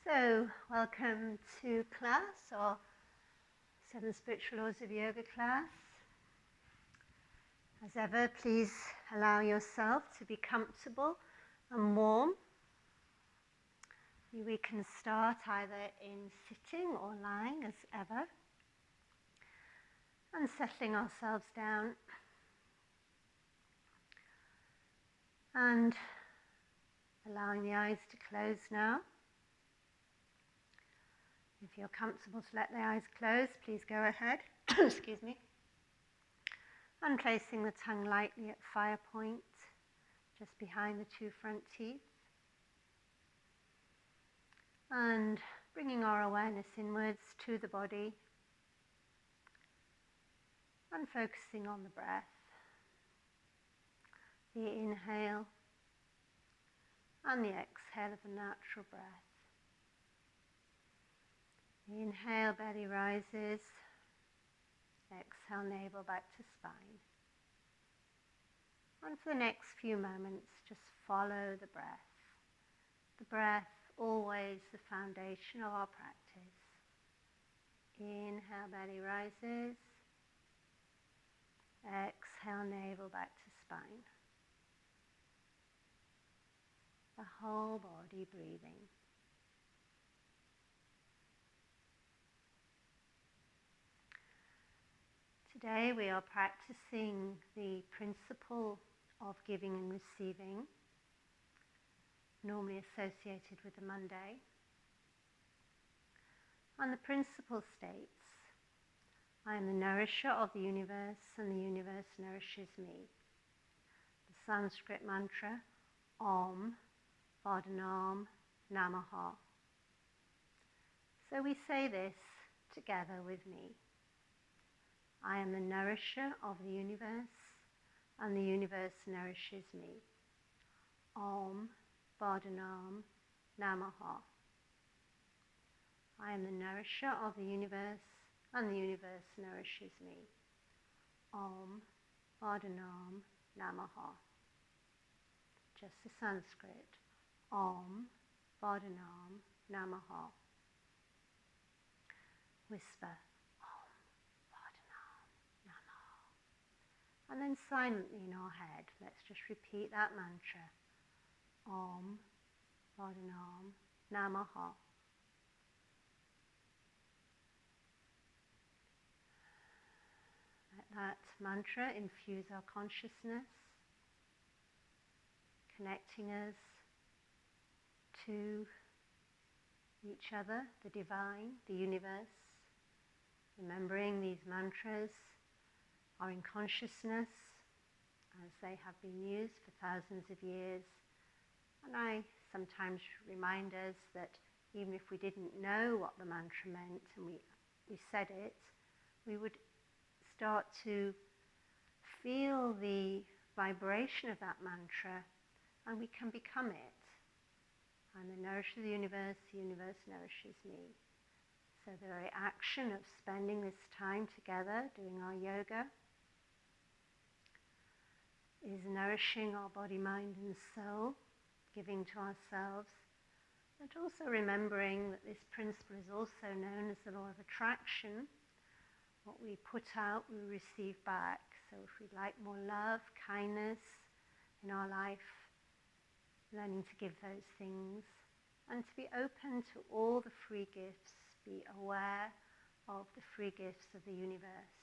So, welcome to class, or 7 Spiritual Laws of Yoga class. As ever, please allow yourself to be comfortable and warm. We can start either in sitting or lying, as ever, and settling ourselves down. And allowing the eyes to close now. If you're comfortable to let the eyes close, please go ahead. Excuse me. And placing the tongue lightly at fire point, just behind the two front teeth. And bringing our awareness inwards to the body. And focusing on the breath. The inhale and the exhale of the natural breath. The inhale, belly rises. Exhale, navel back to spine. And for the next few moments, just follow the breath. The breath, always the foundation of our practice. Inhale, belly rises. Exhale, navel back to spine. The whole body breathing. Today we are practicing the principle of giving and receiving, normally associated with the Monday. And the principle states, I am the nourisher of the universe and the universe nourishes me. The Sanskrit mantra, Om Vardhanam Namaha. So we say this together with me. I am the nourisher of the universe and the universe nourishes me. Om Vardhanam Namaha. I am the nourisher of the universe and the universe nourishes me. Om Vardhanam Namaha. Just the Sanskrit. Om Vardhanam Namaha. Whisper. And then silently in our head, let's just repeat that mantra. Om Vardhanam Namaha. Let that mantra infuse our consciousness, connecting us to each other, the divine, the universe. Remembering these mantras are in consciousness as they have been used for thousands of years. And I sometimes remind us that even if we didn't know what the mantra meant and we said it, we would start to feel the vibration of that mantra and we can become it. I'm the nourisher of the universe nourishes me. So the very action of spending this time together doing our yoga is nourishing our body, mind and soul, giving to ourselves, but also remembering that this principle is also known as the law of attraction. What we put out, we receive back. So if we'd like more love, kindness in our life, learning to give those things, and to be open to all the free gifts, be aware of the free gifts of the universe.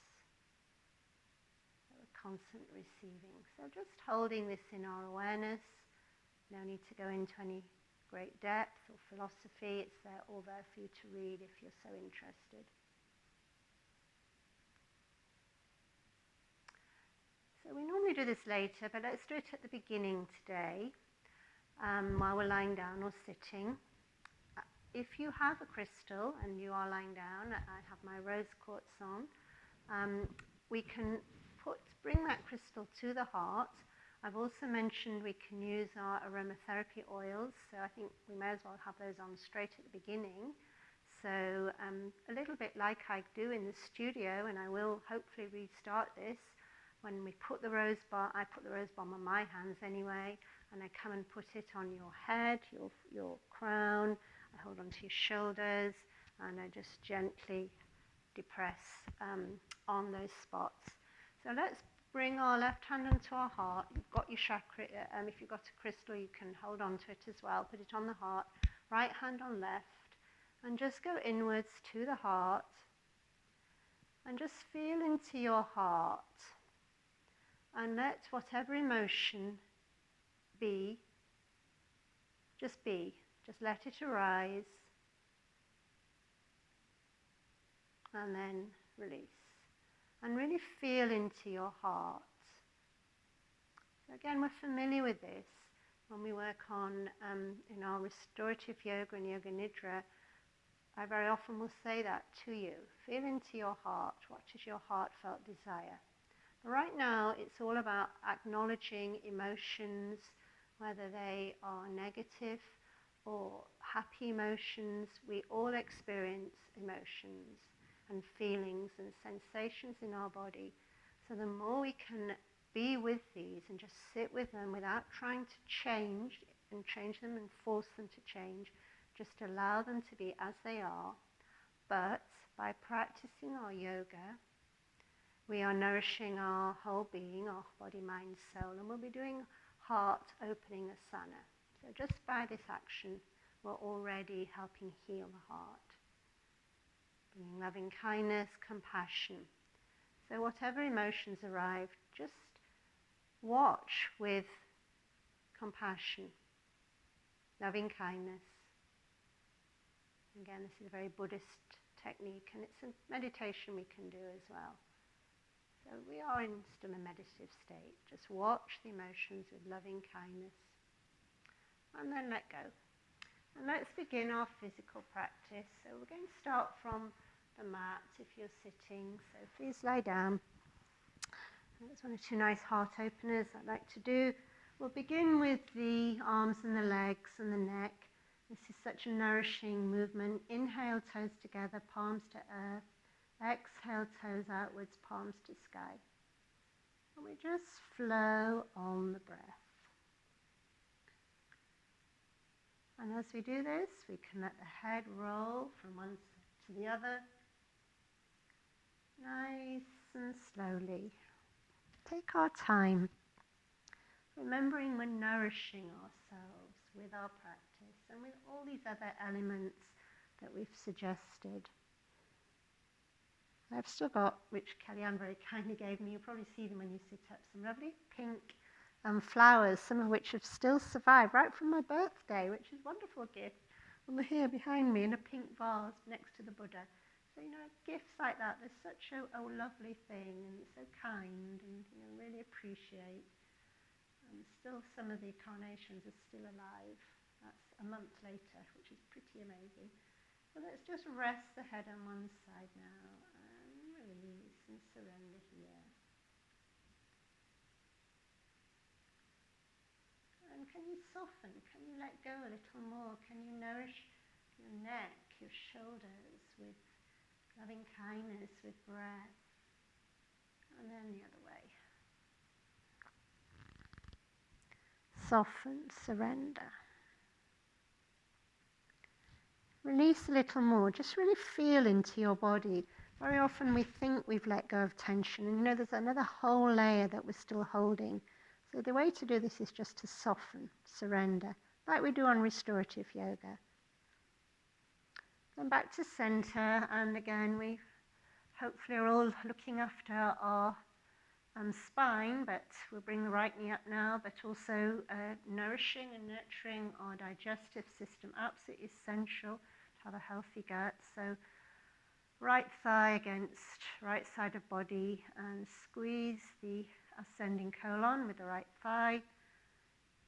Constant receiving. So just holding this in our awareness. No need to go into any great depth or philosophy. It's all there for you to read if you're so interested. So we normally do this later, but let's do it at the beginning today, while we're lying down or sitting. If you have a crystal and you are lying down, I have my rose quartz on, we can bring that crystal to the heart. I've also mentioned we can use our aromatherapy oils, so I think we may as well have those on straight at the beginning. So a little bit like I do in the studio, and I will hopefully restart this, when we put the rose balm, I put the rose balm on my hands anyway, and I come and put it on your head, your crown, I hold onto your shoulders and I just gently depress on those spots. So let's bring our left hand onto our heart. You've got your chakra, if you've got a crystal you can hold on to it as well. Put it on the heart, right hand on left, and just go inwards to the heart and just feel into your heart and let whatever emotion be, just let it arise and then release. And really feel into your heart. So again, we're familiar with this when we work on in our restorative yoga and yoga nidra. I very often will say that to you. Feel into your heart. What is your heartfelt desire? But right now, it's all about acknowledging emotions, whether they are negative or happy emotions. We all experience emotions and feelings and sensations in our body. So the more we can be with these and just sit with them without trying to change them and force them to change, just allow them to be as they are. But by practicing our yoga, we are nourishing our whole being, our body, mind, soul, and we'll be doing heart opening asana. So just by this action, we're already helping heal the heart. Bringing loving kindness, compassion. So whatever emotions arrive, just watch with compassion, loving kindness. Again, this is a very Buddhist technique, and it's a meditation we can do as well. So we are in still a meditative state. Just watch the emotions with loving kindness, and then let go. And let's begin our physical practice. So we're going to start from the mat if you're sitting. So please lie down. That's one or two nice heart openers I'd like to do. We'll begin with the arms and the legs and the neck. This is such a nourishing movement. Inhale, toes together, palms to earth. Exhale, toes outwards, palms to sky. And we just flow on the breath. And as we do this, we can let the head roll from one side to the other. Nice and slowly. Take our time, remembering we're nourishing ourselves with our practice and with all these other elements that we've suggested. I've still got, which Kellyanne very kindly gave me, you'll probably see them when you sit up, some lovely pink flowers, some of which have still survived right from my birthday, which is a wonderful gift. And they're here behind me in a pink vase next to the Buddha. So, gifts like that, they're such a lovely thing and so kind and, really appreciate. And still some of the carnations are still alive. That's a month later, which is pretty amazing. So let's just rest the head on one side now and release and surrender here. And can you soften? Can you let go a little more? Can you nourish your neck, your shoulders with loving kindness, with breath? And then the other way. Soften, surrender. Release a little more. Just really feel into your body. Very often we think we've let go of tension, and there's another whole layer that we're still holding. So the way to do this is just to soften, surrender, like we do on restorative yoga. Then back to center, and again we hopefully are all looking after our spine, but we'll bring the right knee up now, but also nourishing and nurturing our digestive system, absolutely essential to have a healthy gut. So right thigh against right side of body, and squeeze the ascending colon with the right thigh,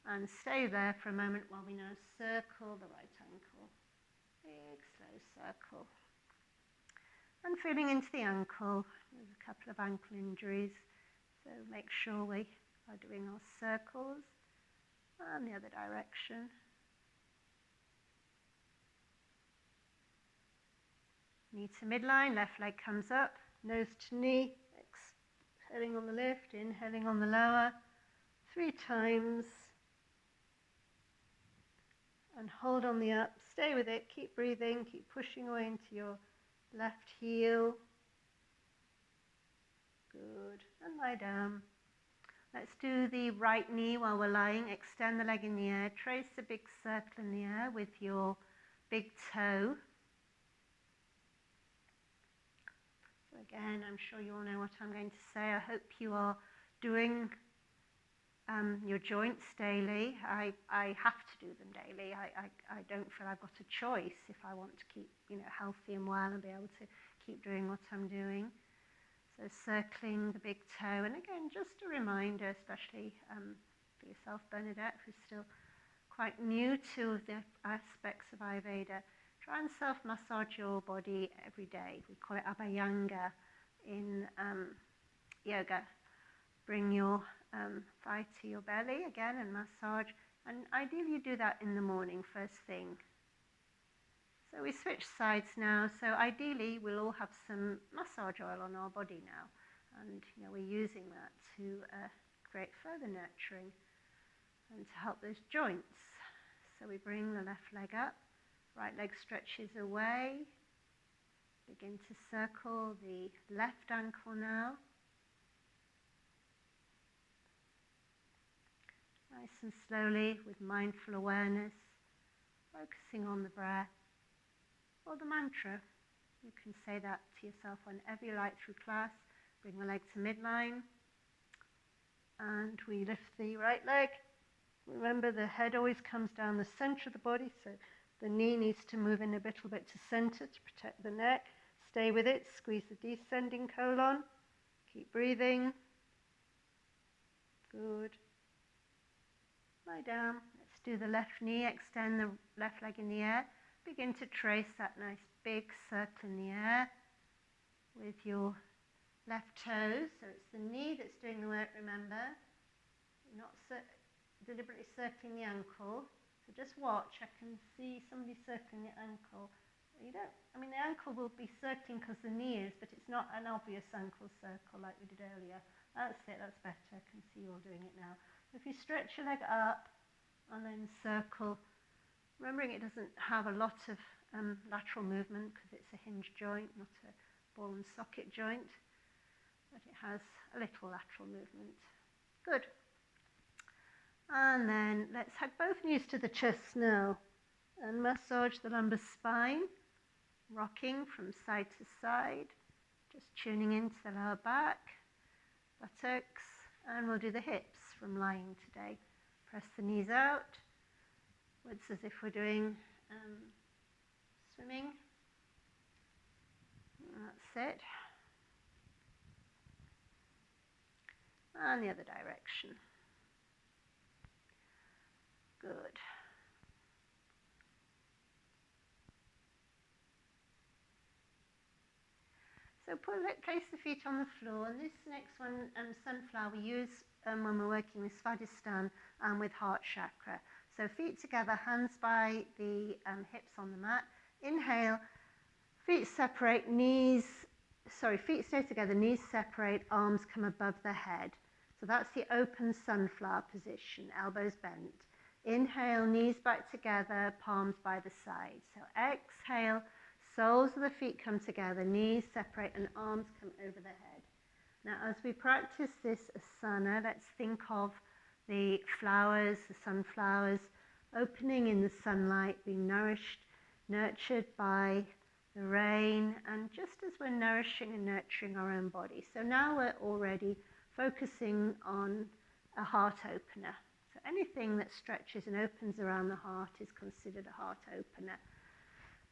and stay there for a moment while we now circle the right ankle. Big slow circle. And feeling into the ankle. There's a couple of ankle injuries, so make sure we are doing our circles. And the other direction. Knee to midline, left leg comes up, nose to knee, exhaling on the lift, inhaling on the lower, 3 times. And hold on the ups stay with it, keep breathing, keep pushing away into your left heel. Good, and lie down. Let's do the right knee while we're lying. Extend the leg in the air. Trace a big circle in the air with your big toe. So again, I'm sure you all know what I'm going to say. I hope you are doing your joints daily. I have to do them daily. I don't feel I've got a choice if I want to keep healthy and well and be able to keep doing what I'm doing. So circling the big toe, and again, just a reminder, especially for yourself, Bernadette, who's still quite new to the aspects of Ayurveda, try and self-massage your body every day. We call it Abhyanga in yoga. Bring your thigh to your belly again and massage, and ideally you do that in the morning, first thing. So we switch sides now, so ideally we'll all have some massage oil on our body now, and we're using that to create further nurturing and to help those joints. So we bring the left leg up, right leg stretches away, begin to circle the left ankle now. Nice and slowly with mindful awareness, focusing on the breath or the mantra. You can say that to yourself whenever you like through class. Bring the leg to midline and we lift the right leg. Remember, the head always comes down the center of the body, so the knee needs to move in a little bit to center to protect the neck. Stay with it, squeeze the descending colon. Keep breathing. Good. Lie down. Let's do the left knee, extend the left leg in the air. Begin to trace that nice big circle in the air with your left toes. So it's the knee that's doing the work, remember. Not deliberately circling the ankle. So just watch. I can see somebody circling the ankle. The ankle will be circling because the knee is, but it's not an obvious ankle circle like we did earlier. That's it, that's better. I can see you all doing it now. If you stretch your leg up and then circle, remembering it doesn't have a lot of lateral movement because it's a hinge joint, not a ball and socket joint, but it has a little lateral movement. Good. And then let's hug both knees to the chest now and massage the lumbar spine, rocking from side to side, just tuning into the lower back, buttocks, and we'll do the hips from lying today. Press the knees out, it's as if we're doing swimming. That's it. And the other direction. Good. So place the feet on the floor, and this next one, sunflower, we use when we're working with Svadhisthana and with heart chakra. So feet together, hands by the hips on the mat. Inhale, feet separate, feet stay together, knees separate, arms come above the head. So that's the open sunflower position, elbows bent. Inhale, knees back together, palms by the side. So exhale, soles of the feet come together, knees separate, and arms come over the head. Now, as we practice this asana, let's think of the flowers, the sunflowers, opening in the sunlight, being nourished, nurtured by the rain, and just as we're nourishing and nurturing our own body. So now we're already focusing on a heart opener. So anything that stretches and opens around the heart is considered a heart opener.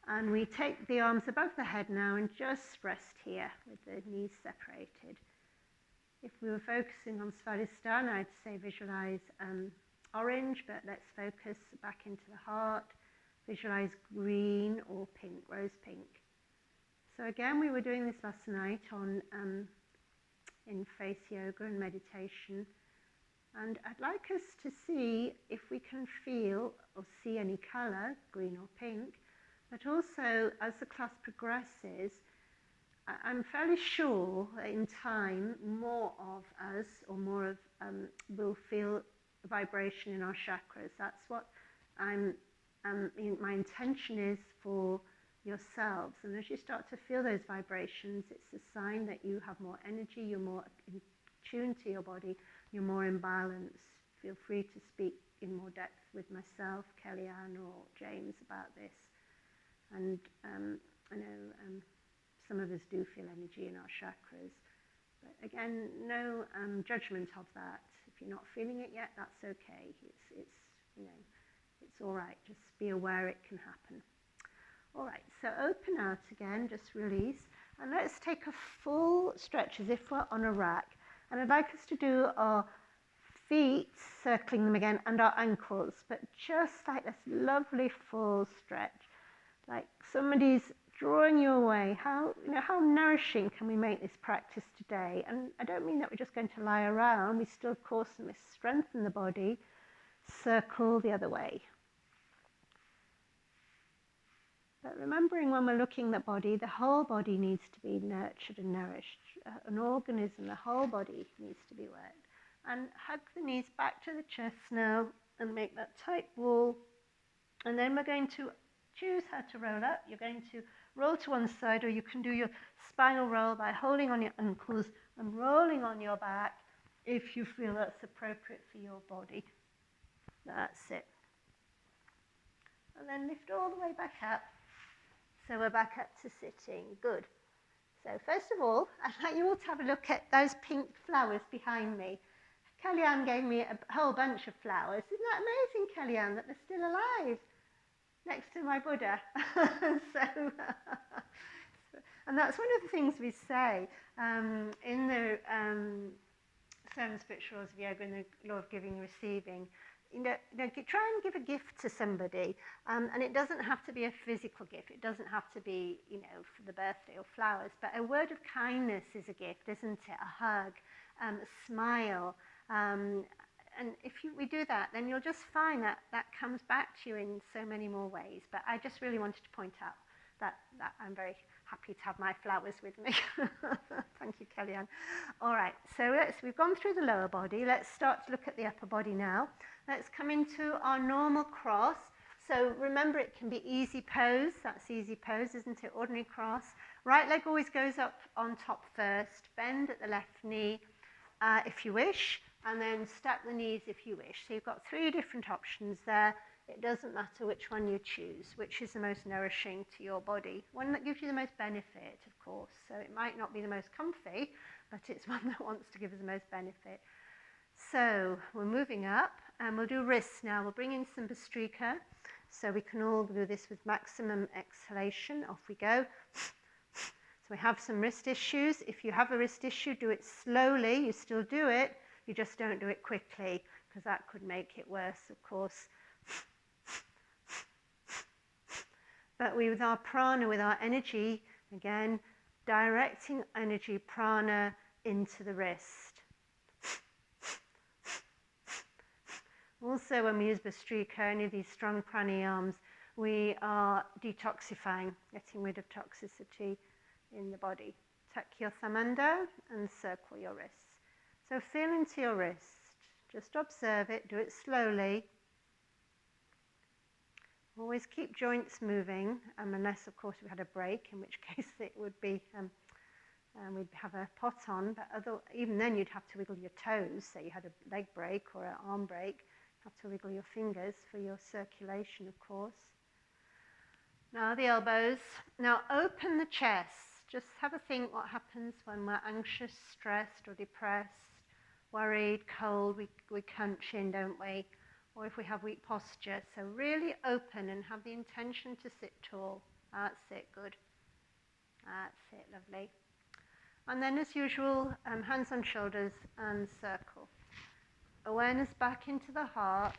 And we take the arms above the head now and just rest here with the knees separated. If we were focusing on Svadhisthana, I'd say visualize orange, but let's focus back into the heart. Visualize green or pink, rose pink. So again, we were doing this last night in face yoga and meditation. And I'd like us to see if we can feel or see any color, green or pink, but also as the class progresses, I'm fairly sure that in time more of us or more of will feel vibration in our chakras. That's what I'm my intention is for yourselves. And as you start to feel those vibrations, it's a sign that you have more energy, you're more in tune to your body, you're more in balance. Feel free to speak in more depth with myself, Kellyanne, or James about this. And I know some of us do feel energy in our chakras. But again, no judgment of that. If you're not feeling it yet, that's okay. It's all right. Just be aware it can happen. All right, so open out again, just release. And let's take a full stretch as if we're on a rack. And I'd like us to do our feet, circling them again, and our ankles, but just like this lovely full stretch. Like somebody's drawing you away. How nourishing can we make this practice today? And I don't mean that we're just going to lie around. We still, of course, must strengthen the body. Circle the other way. But remembering when we're looking at the body, the whole body needs to be nurtured and nourished. An organism, the whole body needs to be worked. And hug the knees back to the chest now and make that tight wall. And then we're going to choose how to roll up. You're going to roll to one side, or you can do your spinal roll by holding on your ankles and rolling on your back if you feel that's appropriate for your body. That's it. And then lift all the way back up. So we're back up to sitting. Good. So first of all, I'd like you all to have a look at those pink flowers behind me. Kellyanne gave me a whole bunch of flowers. Isn't that amazing, Kellyanne, that they're still alive next to my Buddha? And that's one of the things we say in the 7 spiritual laws of yoga and the law of giving and receiving. Try and give a gift to somebody, and it doesn't have to be a physical gift. It doesn't have to be, for the birthday or flowers, but a word of kindness is a gift, isn't it? A hug, a smile. And if we do that, then you'll just find that that comes back to you in so many more ways. But I just really wanted to point out that I'm very happy to have my flowers with me. Thank you, Kellyanne. All right, so we've gone through the lower body. Let's start to look at the upper body now. Let's come into our normal cross. So remember, it can be easy pose. That's easy pose, isn't it? Ordinary cross. Right leg always goes up on top first. Bend at the left knee if you wish, and then stack the knees if you wish. So you've got 3 different options there. It doesn't matter which one you choose, which is the most nourishing to your body. One that gives you the most benefit, of course. So it might not be the most comfy, but it's one that wants to give us the most benefit. So we're moving up, and we'll do wrists now. We'll bring in some Bhastrika, so we can all do this with maximum exhalation. Off we go. So we have some wrist issues. If you have a wrist issue, do it slowly. You still do it, you just don't do it quickly, because that could make it worse, of course. But with our prana, with our energy, again, directing energy, prana, into the wrist. Also, when we use Bhastrika, any of these strong pranayams, we are detoxifying, getting rid of toxicity in the body. Tuck your thumb under and circle your wrists. So feel into your wrist. Just observe it, do it slowly. Always keep joints moving, unless, of course, we had a break, in which case it would be, we'd have a pot on, but even then you'd have to wiggle your toes, so you had a leg break or an arm break. You have to wiggle your fingers for your circulation, of course. Now the elbows. Now open the chest. Just have a think what happens when we're anxious, stressed, or depressed, worried, cold. We clench in, don't we? Or if we have weak posture. So really open and have the intention to sit tall. That's it, good. That's it, lovely. And then as usual, hands on shoulders and circle. Awareness back into the heart.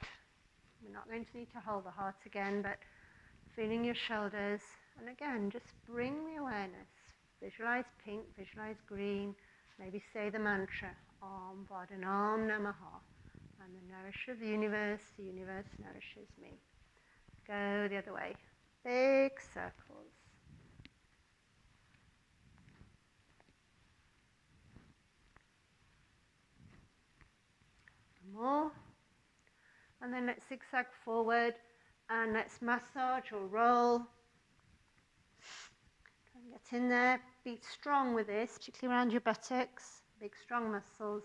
We're not going to need to hold the heart again, but feeling your shoulders. And again, just bring the awareness. Visualize pink, visualize green. Maybe say the mantra, Om Vardhanam Namaha. I'm the nourisher of the universe nourishes me. Go the other way. Big circles. More. And then let's zigzag forward. And let's massage or roll. Try and get in there. Be strong with this, particularly around your buttocks, big strong muscles.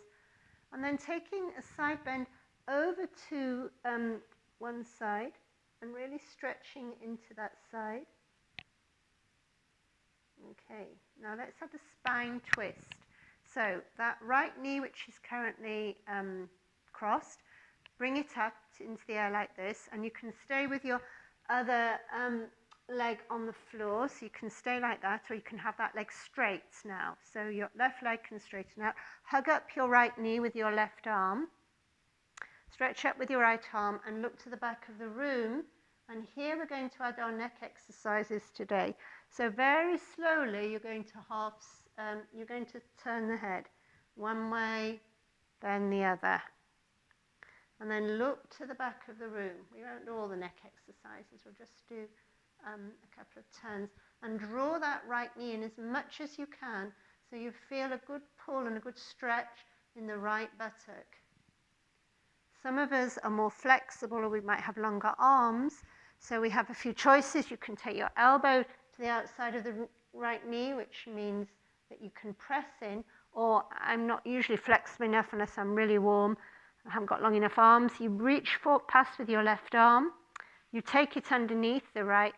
And then taking a side bend over to one side and really stretching into that side. Okay, now let's have the spine twist. So that right knee, which is currently crossed, bring it up into the air like this, and you can stay with your other leg on the floor, so you can stay like that, or you can have that leg straight now. So your left leg can straighten out. Hug up your right knee with your left arm. Stretch up with your right arm and look to the back of the room. And here we're going to add our neck exercises today. So very slowly you're going to turn the head one way, then the other. And then look to the back of the room. We won't do all the neck exercises, we'll just do a couple of turns. And draw that right knee in as much as you can so you feel a good pull and a good stretch in the right buttock. Some of us are more flexible, or we might have longer arms, so we have a few choices. You can take your elbow to the outside of the right knee, which means that you can press in, or I'm not usually flexible enough unless I'm really warm, I haven't got long enough arms. You reach past with your left arm, you take it underneath the right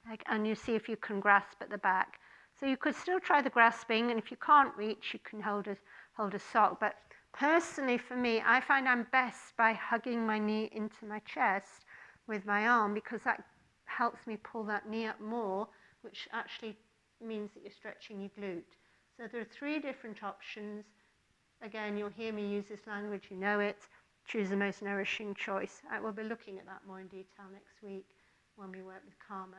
leg, and you see if you can grasp at the back. So you could still try the grasping, and if you can't reach, you can hold a sock. But personally, for me, I find I'm best by hugging my knee into my chest with my arm, because that helps me pull that knee up more, which actually means that you're stretching your glute. So there are 3 different options. Again, you'll hear me use this language, you know it. Choose the most nourishing choice. I will be looking at that more in detail next week when we work with Karma.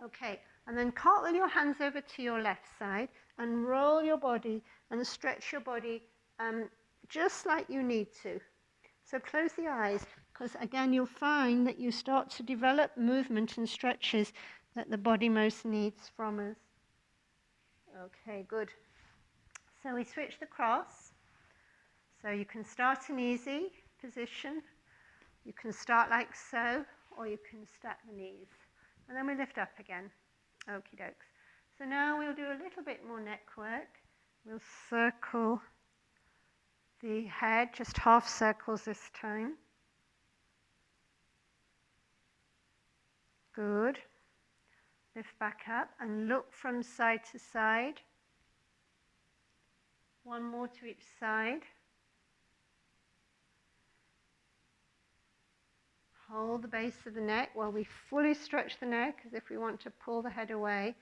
Okay, and then cartwheel your hands over to your left side and roll your body and stretch your body just like you need to. So close the eyes, because again you'll find that you start to develop movement and stretches that the body most needs from us. Okay, good. So we switch the cross. So you can start an easy position. You can start like so, or you can stack the knees. And then we lift up again. Okie dokes. So now we'll do a little bit more neck work. We'll circle the head, just half circles this time. Good. Lift back up and look from side to side. One more to each side. Hold the base of the neck while we fully stretch the neck, as if we want to pull the head away.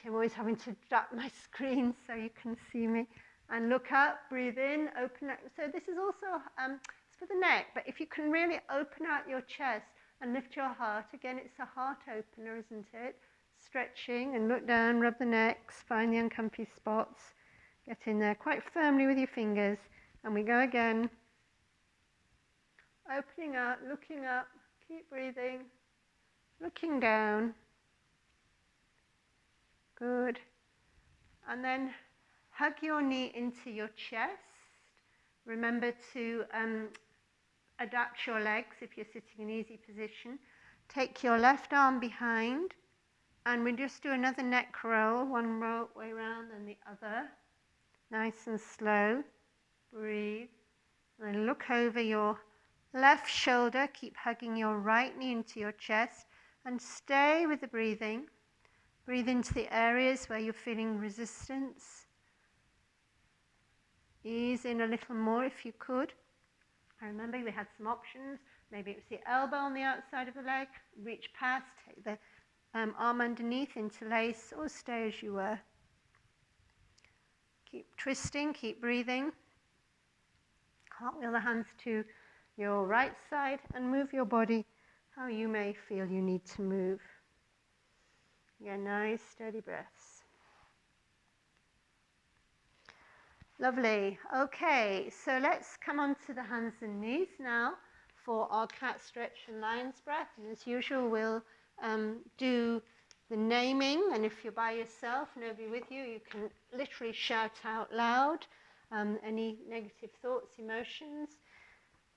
I'm always having to duck my screen so you can see me. And look up, breathe in, open up. So this is also it's for the neck, but if you can really open out your chest and lift your heart, again, it's a heart opener, isn't it? Stretching and look down, rub the necks, find the uncomfy spots. Get in there quite firmly with your fingers. And we go again. Opening up, looking up, keep breathing, looking down. Good. And then hug your knee into your chest. Remember to adapt your legs if you're sitting in easy position. Take your left arm behind, and we just do another neck roll, one way around and the other. Nice and slow. Breathe. And then look over your left shoulder. Keep hugging your right knee into your chest, and stay with the breathing. Breathe into the areas where you're feeling resistance. Ease in a little more if you could. I remember we had some options. Maybe it was the elbow on the outside of the leg. Reach past, take the arm underneath, interlace, or stay as you were. Keep twisting, keep breathing. Cartwheel the hands to your right side and move your body how you may feel you need to move. Yeah, nice, steady breaths. Lovely. Okay, so let's come on to the hands and knees now for our cat stretch and lion's breath. And as usual, we'll do the naming. And if you're by yourself, nobody with you, you can literally shout out loud any negative thoughts, emotions.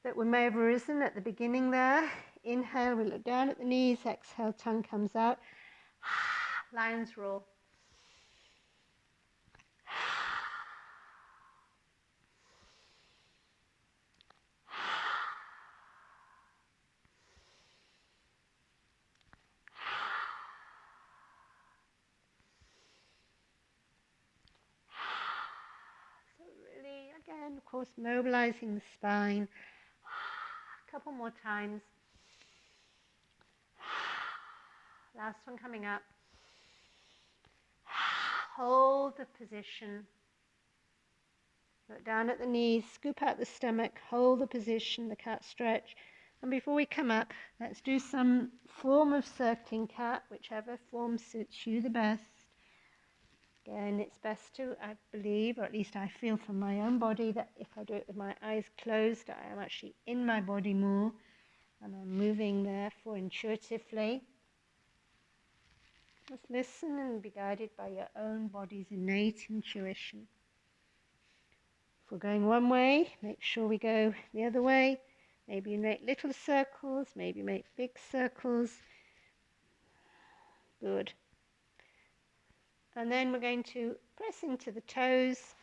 that we may have arisen at the beginning there. Inhale, we look down at the knees. Exhale, tongue comes out. Lion's roar. So really, again, of course, mobilizing the spine. A couple more times. Last one coming up. Hold the position. Look down at the knees, scoop out the stomach, hold the position, the cat stretch. And before we come up, let's do some form of circling cat, whichever form suits you the best. Again, it's best to, I believe, or at least I feel from my own body, that if I do it with my eyes closed, I am actually in my body more, and I'm moving therefore intuitively. Just listen and be guided by your own body's innate intuition. If we're going one way, make sure we go the other way. Maybe you make little circles, maybe make big circles. Good. And then we're going to press into the toes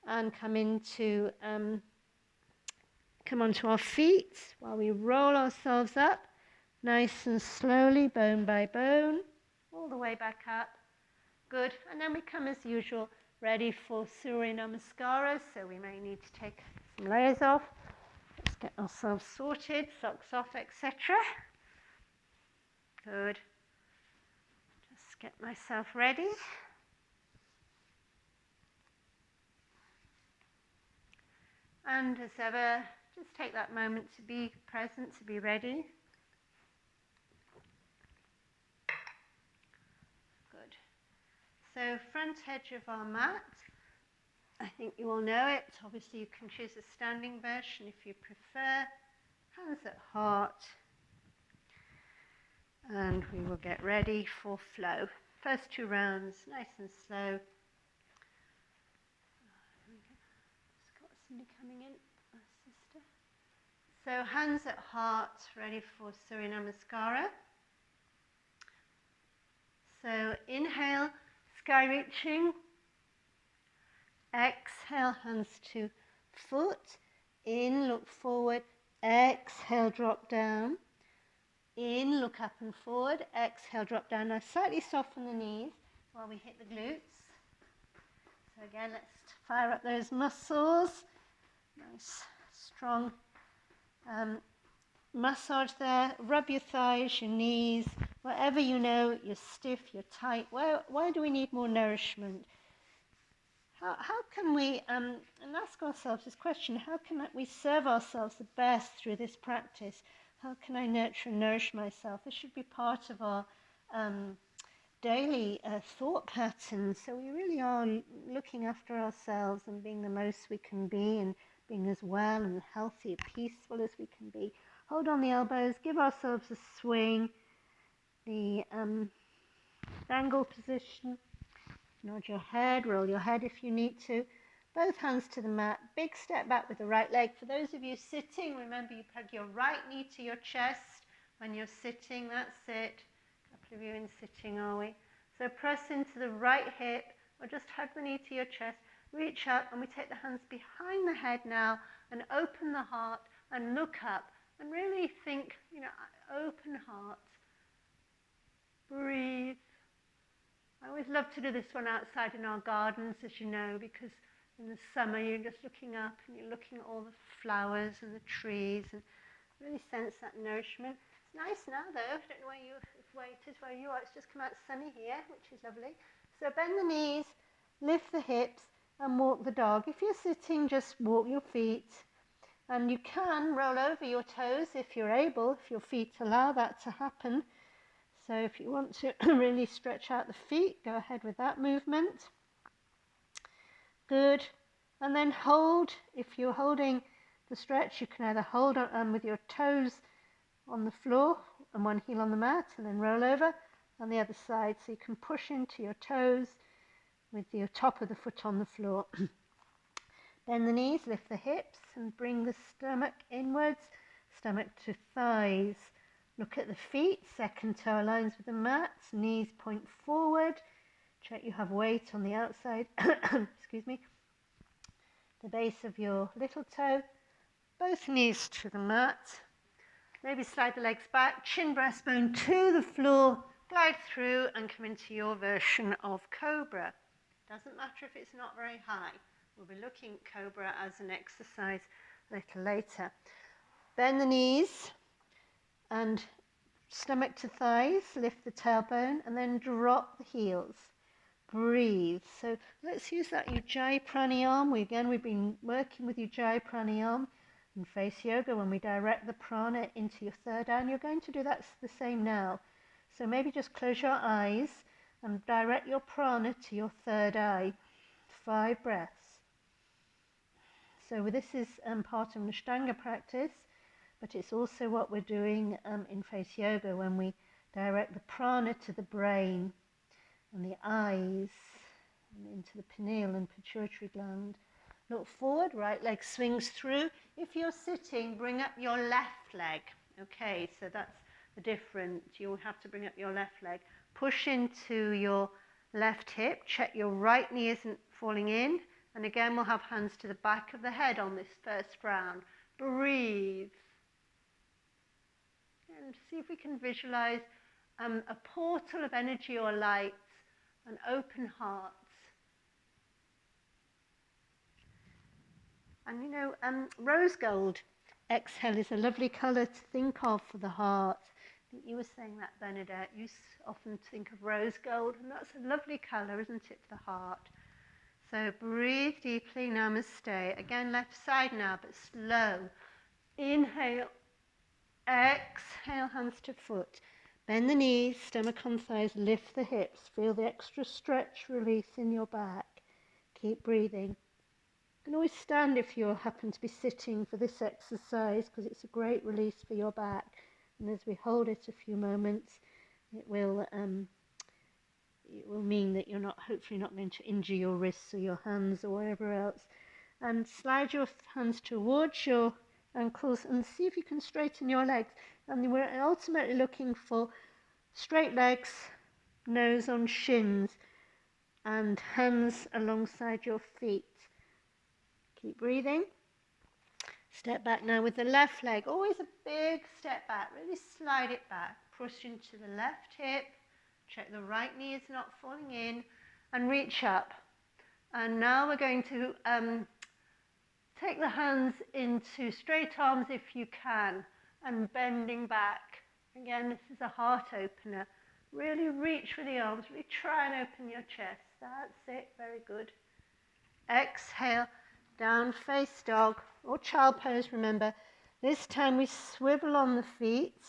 and come onto our feet while we roll ourselves up nice and slowly, bone by bone, all the way back up. Good. And then we come as usual, ready for Surya Namaskara. So we may need to take some layers off. Let's get ourselves sorted, socks off, etc. Good. Just get myself ready. And as ever, just take that moment to be present, to be ready. Good. So front edge of our mat. I think you all know it. Obviously you can choose a standing version if you prefer. Hands at heart. And we will get ready for flow. First 2 rounds, nice and slow. Just got somebody coming in, my sister. So hands at heart, ready for Surya Namaskara. So inhale, sky reaching. Exhale, hands to foot. In, look forward. Exhale, drop down. In, look up and forward. Exhale, drop down. Now slightly soften the knees while we hit the glutes. So again, let's fire up those muscles. Nice, strong massage there. Rub your thighs, your knees, wherever you know you're stiff, you're tight. Why do we need more nourishment? How can we, and ask ourselves this question, how can we serve ourselves the best through this practice? How can I nurture and nourish myself? This should be part of our daily thought pattern. So we really are looking after ourselves and being the most we can be, and being as well and healthy, peaceful as we can be. Hold on the elbows, give ourselves a swing, the angle position. Nod your head, roll your head if you need to. Both hands to the mat. Big step back with the right leg. For those of you sitting, remember you plug your right knee to your chest when you're sitting. That's it. A couple of you in sitting, are we? So press into the right hip, or just hug the knee to your chest. Reach up, and we take the hands behind the head now, and open the heart, and look up, and really think, open heart. Breathe. I always love to do this one outside in our gardens, as you know, because in the summer you're just looking up and you're looking at all the flowers and the trees and really sense that nourishment. It's nice now though, I don't know where it is where you are, it's just come out sunny here, which is lovely. So bend the knees, lift the hips and walk the dog. If you're sitting, just walk your feet, and you can roll over your toes if you're able, if your feet allow that to happen. So if you want to really stretch out the feet, go ahead with that movement. Good. And then hold. If you're holding the stretch, you can either hold on with your toes on the floor and one heel on the mat, and then roll over on the other side. So you can push into your toes with your top of the foot on the floor. Bend the knees, lift the hips and bring the stomach inwards, stomach to thighs. Look at the feet, second toe aligns with the mat, knees point forward. Check you have weight on the outside, excuse me, the base of your little toe, both knees to the mat. Maybe slide the legs back, chin breastbone to the floor, glide through and come into your version of Cobra. Doesn't matter if it's not very high. We'll be looking at Cobra as an exercise a little later. Bend the knees and stomach to thighs, lift the tailbone and then drop the heels. Breathe. So let's use that Ujjayi Pranayama. We've been working with Ujjayi Pranayama in face yoga when we direct the prana into your third eye, and you're going to do that the same now. So maybe just close your eyes and direct your prana to your third eye. 5 breaths. So this is part of an Ashtanga practice, but it's also what we're doing in face yoga when we direct the prana to the brain and the eyes and into the pineal and pituitary gland. Look forward, right leg swings through. If you're sitting, bring up your left leg. Okay, so that's the difference. You'll have to bring up your left leg. Push into your left hip. Check your right knee isn't falling in. And again, we'll have hands to the back of the head on this first round. Breathe. And see if we can visualize a portal of energy or light and open hearts. And you know, rose gold, exhale, is a lovely colour to think of for the heart. I think you were saying that, Bernadette. You often think of rose gold, and that's a lovely colour, isn't it, for the heart? So breathe deeply, namaste. Again, left side now, but slow. Inhale, exhale, hands to foot. Bend the knees, stomach on thighs, lift the hips. Feel the extra stretch, release in your back. Keep breathing. You can always stand if you happen to be sitting for this exercise, because it's a great release for your back. And as we hold it a few moments, it will mean that you're hopefully not going to injure your wrists or your hands or wherever else. And slide your hands towards your ankles and see if you can straighten your legs. And we're ultimately looking for straight legs, nose on shins, and hands alongside your feet. Keep breathing. Step back now with the left leg. Always a big step back. Really slide it back. Push into the left hip. Check the right knee is not falling in. And reach up. And now we're going to take the hands into straight arms if you can. And bending back. Again, this is a heart opener. Really reach with the arms. Really try and open your chest. That's it. Very good. Exhale. Down face dog or child pose, remember. This time we swivel on the feet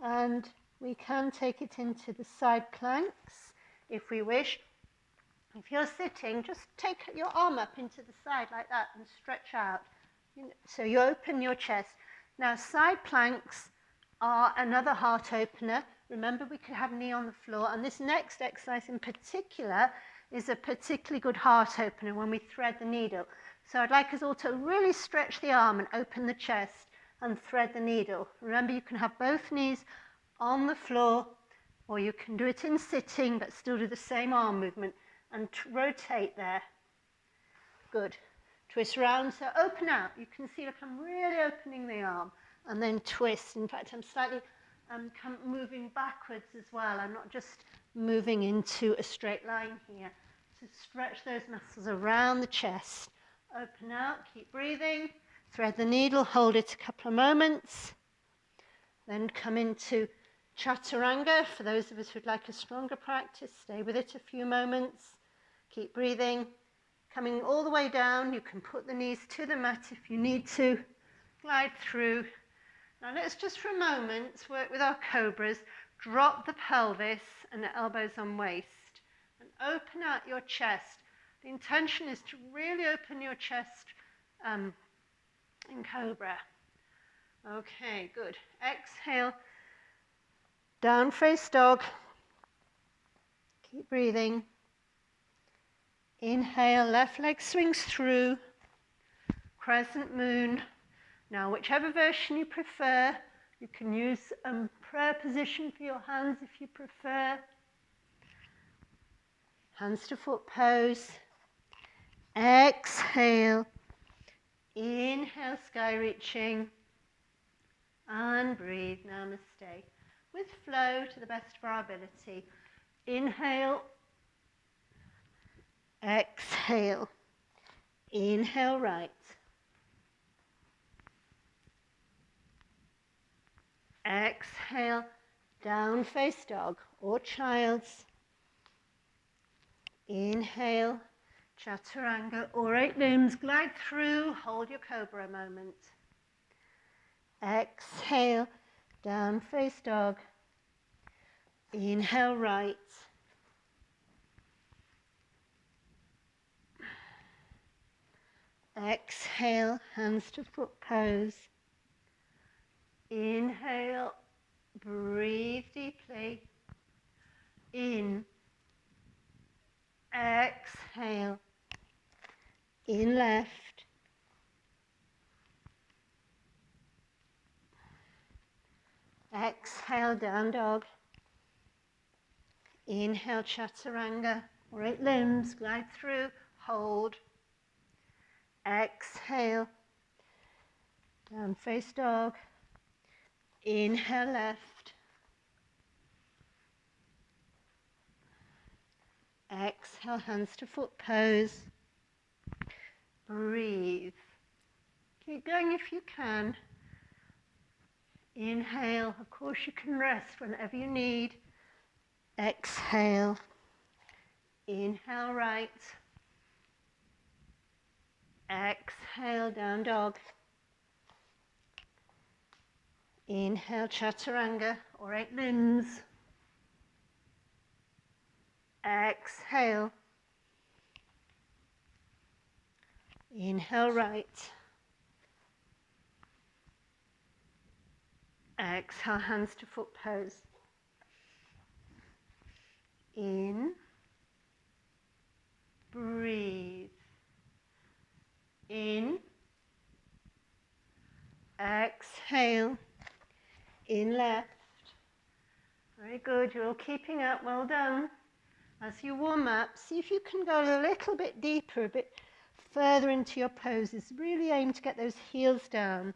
and we can take it into the side planks if we wish. If you're sitting, just take your arm up into the side like that and stretch out. So you open your chest. Now side planks are another heart opener. Remember, we could have knee on the floor, and this next exercise in particular is a particularly good heart opener when we thread the needle. So I'd like us all to really stretch the arm and open the chest and thread the needle. Remember, you can have both knees on the floor, or you can do it in sitting but still do the same arm movement and rotate there. Good. Twist around, so open out. You can see, look, I'm really opening the arm, and then twist. In fact, I'm slightly moving backwards as well. I'm not just moving into a straight line here. So stretch those muscles around the chest. Open out, keep breathing. Thread the needle, hold it a couple of moments. Then come into Chaturanga. For those of us who'd like a stronger practice, stay with it a few moments. Keep breathing. Coming all the way down, you can put the knees to the mat if you need to. Glide through. Now let's just for a moment work with our cobras. Drop the pelvis and the elbows on waist. And open out your chest. The intention is to really open your chest in cobra. Okay, good. Exhale. Down face dog. Keep breathing. Inhale, left leg swings through, crescent moon. Now, whichever version you prefer, you can use prayer position for your hands if you prefer. Hands to foot pose. Exhale. Inhale, sky reaching. And breathe, namaste. With flow to the best of our ability. Inhale. Exhale. Inhale, right. Exhale, down face dog or child's. Inhale, chaturanga or 8 limbs. Glide through, hold your cobra a moment. Exhale, down face dog. Inhale, right. Exhale, hands to foot pose. Inhale, breathe deeply. In. Exhale. In left. Exhale, down dog. Inhale, chaturanga or 8 limbs. Glide through, hold. Exhale, down face dog. Inhale, left. Exhale, hands to foot pose. Breathe. Keep going if you can. Inhale, of course you can rest whenever you need. Exhale. Inhale, right. Exhale, down dog. Inhale, chaturanga or 8 limbs. Exhale. Inhale, right. Exhale, hands to foot pose. In. Breathe. In. Exhale. In left. Very good, you're all keeping up, well done. As you warm up, see if you can go a little bit deeper, a bit further into your poses. Really aim to get those heels down.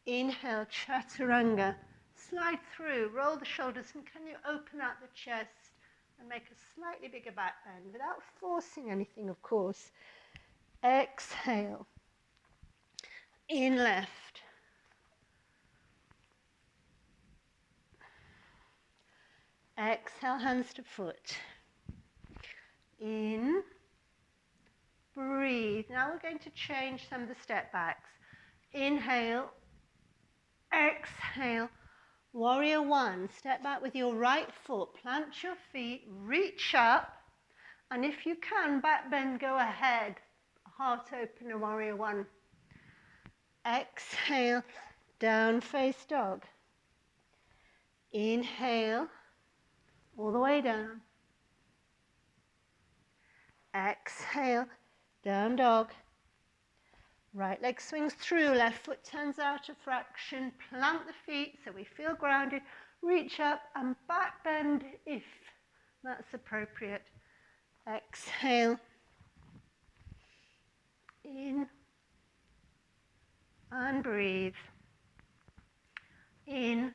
Inhale, chaturanga. Slide through, roll the shoulders, and can you open out the chest and make a slightly bigger back bend without forcing anything, of course. Exhale. In left. Exhale, hands to foot. In. Breathe. Now we're going to change some of the step backs. Inhale. Exhale. Warrior one. Step back with your right foot. Plant your feet. Reach up. And if you can, back bend, go ahead. Heart opener, warrior one. Exhale. Down face dog. Inhale. All the way down. Exhale, down dog. Right leg swings through, left foot turns out a fraction. Plant the feet so we feel grounded. Reach up and back bend if that's appropriate. Exhale. In. And breathe. In.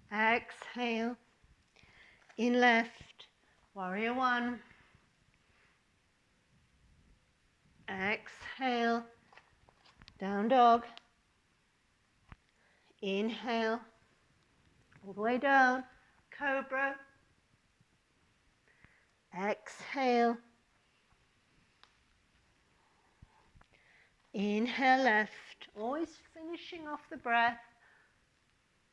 Exhale. In left. Warrior one. Exhale. Down dog. Inhale. All the way down. Cobra. Exhale. Inhale left. Always finishing off the breath.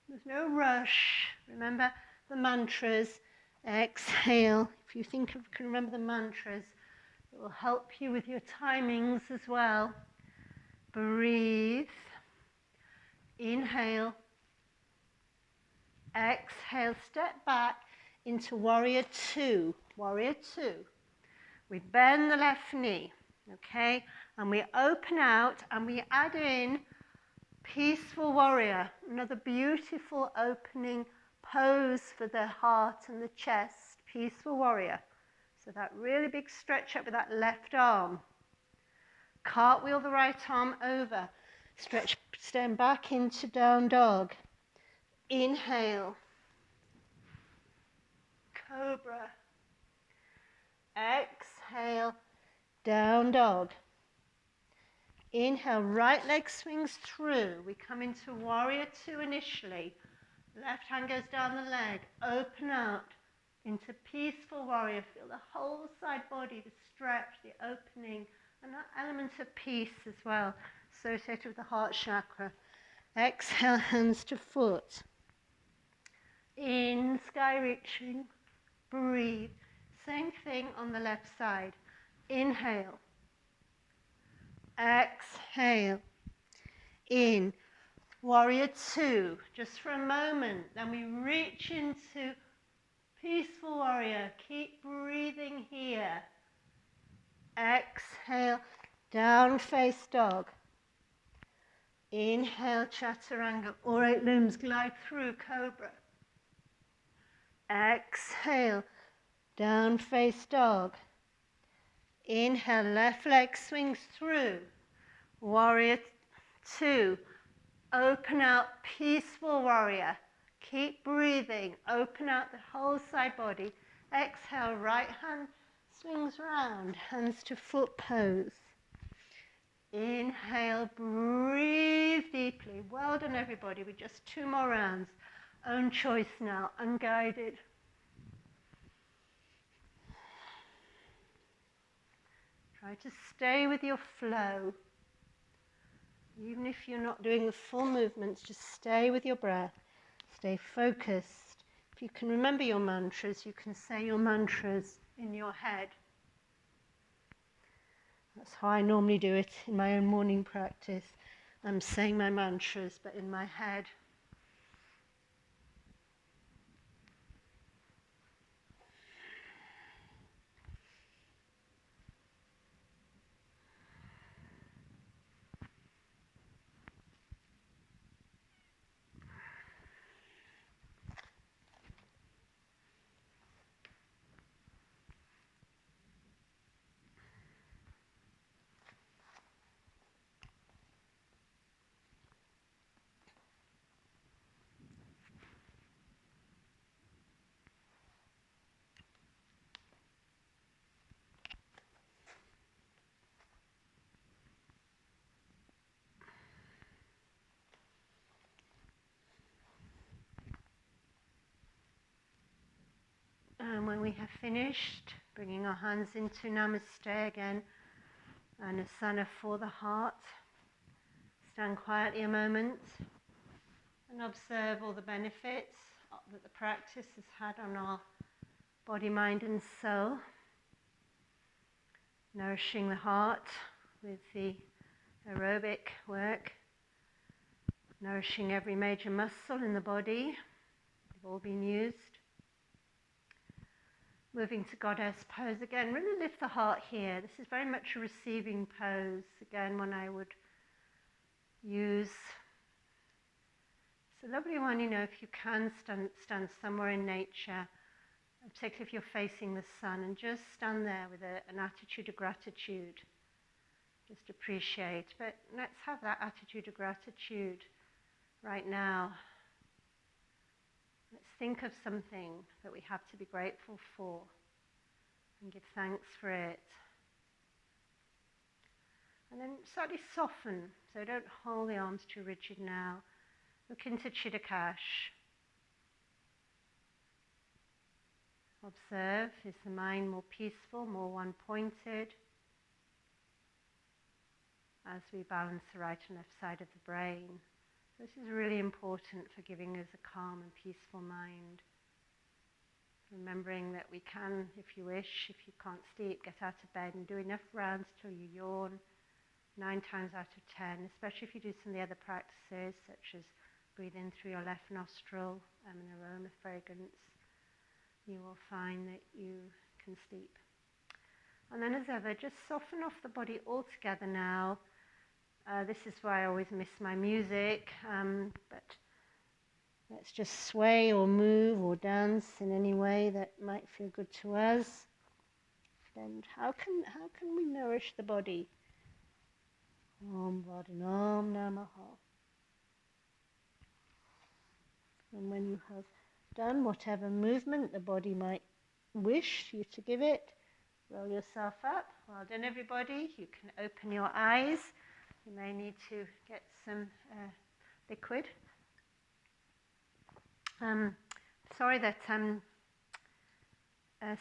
There's no rush. Remember the mantras. Exhale. If you can remember the mantras, it will help you with your timings as well. Breathe. Inhale. Exhale. Step back into warrior two. Warrior two. We bend the left knee, okay? And we open out and we add in Peaceful Warrior, another beautiful opening pose for the heart and the chest. Peaceful Warrior. So that really big stretch up with that left arm. Cartwheel the right arm over. Stretch, stand back into Down Dog. Inhale. Cobra. Exhale. Down Dog. Inhale, right leg swings through. We come into Warrior Two initially. Left hand goes down the leg. Open out into Peaceful Warrior. Feel the whole side body, the stretch, the opening, and that element of peace as well, associated with the heart chakra. Exhale, hands to foot. In, sky reaching. Breathe. Same thing on the left side. Inhale. Exhale. In. Warrior Two. Just for a moment. Then we reach into Peaceful Warrior. Keep breathing here. Exhale. Down face dog. Inhale, Chaturanga. All right limbs glide through Cobra. Exhale. Down face dog. Inhale, left leg swings through. Warrior Two. Open out, Peaceful Warrior. Keep breathing. Open out the whole side body. Exhale, right hand swings round. Hands to foot pose. Inhale, breathe deeply. Well done, everybody. With just 2 more rounds. Own choice now, unguided. Try to stay with your flow. Even if you're not doing the full movements, just stay with your breath. Stay focused. If you can remember your mantras, you can say your mantras in your head. That's how I normally do it in my own morning practice. I'm saying my mantras, but in my head. And when we have finished, bringing our hands into Namaste again, and Asana for the heart. Stand quietly a moment and observe all the benefits that the practice has had on our body, mind and soul. Nourishing the heart with the aerobic work. Nourishing every major muscle in the body. They've all been used. Moving to Goddess pose again. Really lift the heart here. This is very much a receiving pose. Again, one I would use. It's a lovely one, if you can stand somewhere in nature, particularly if you're facing the sun, and just stand there with an attitude of gratitude. Just appreciate. But let's have that attitude of gratitude right now. Let's think of something that we have to be grateful for and give thanks for it. And then slightly soften, so don't hold the arms too rigid now. Look into Chitta Kash. Observe, is the mind more peaceful, more one-pointed? As we balance the right and left side of the brain. This is really important for giving us a calm and peaceful mind. Remembering that we can, if you wish, if you can't sleep, get out of bed and do enough rounds till you yawn. 9 times out of 10, especially if you do some of the other practices, such as breathe in through your left nostril, an aroma fragrance, you will find that you can sleep. And then as ever, just soften off the body altogether now. This is why I always miss my music, but let's just sway or move or dance in any way that might feel good to us. And how can we nourish the body? Om Vardhanam Namaha. And when you have done whatever movement the body might wish you to give it, roll yourself up. Well done, everybody. You can open your eyes. You may need to get some liquid. Sorry that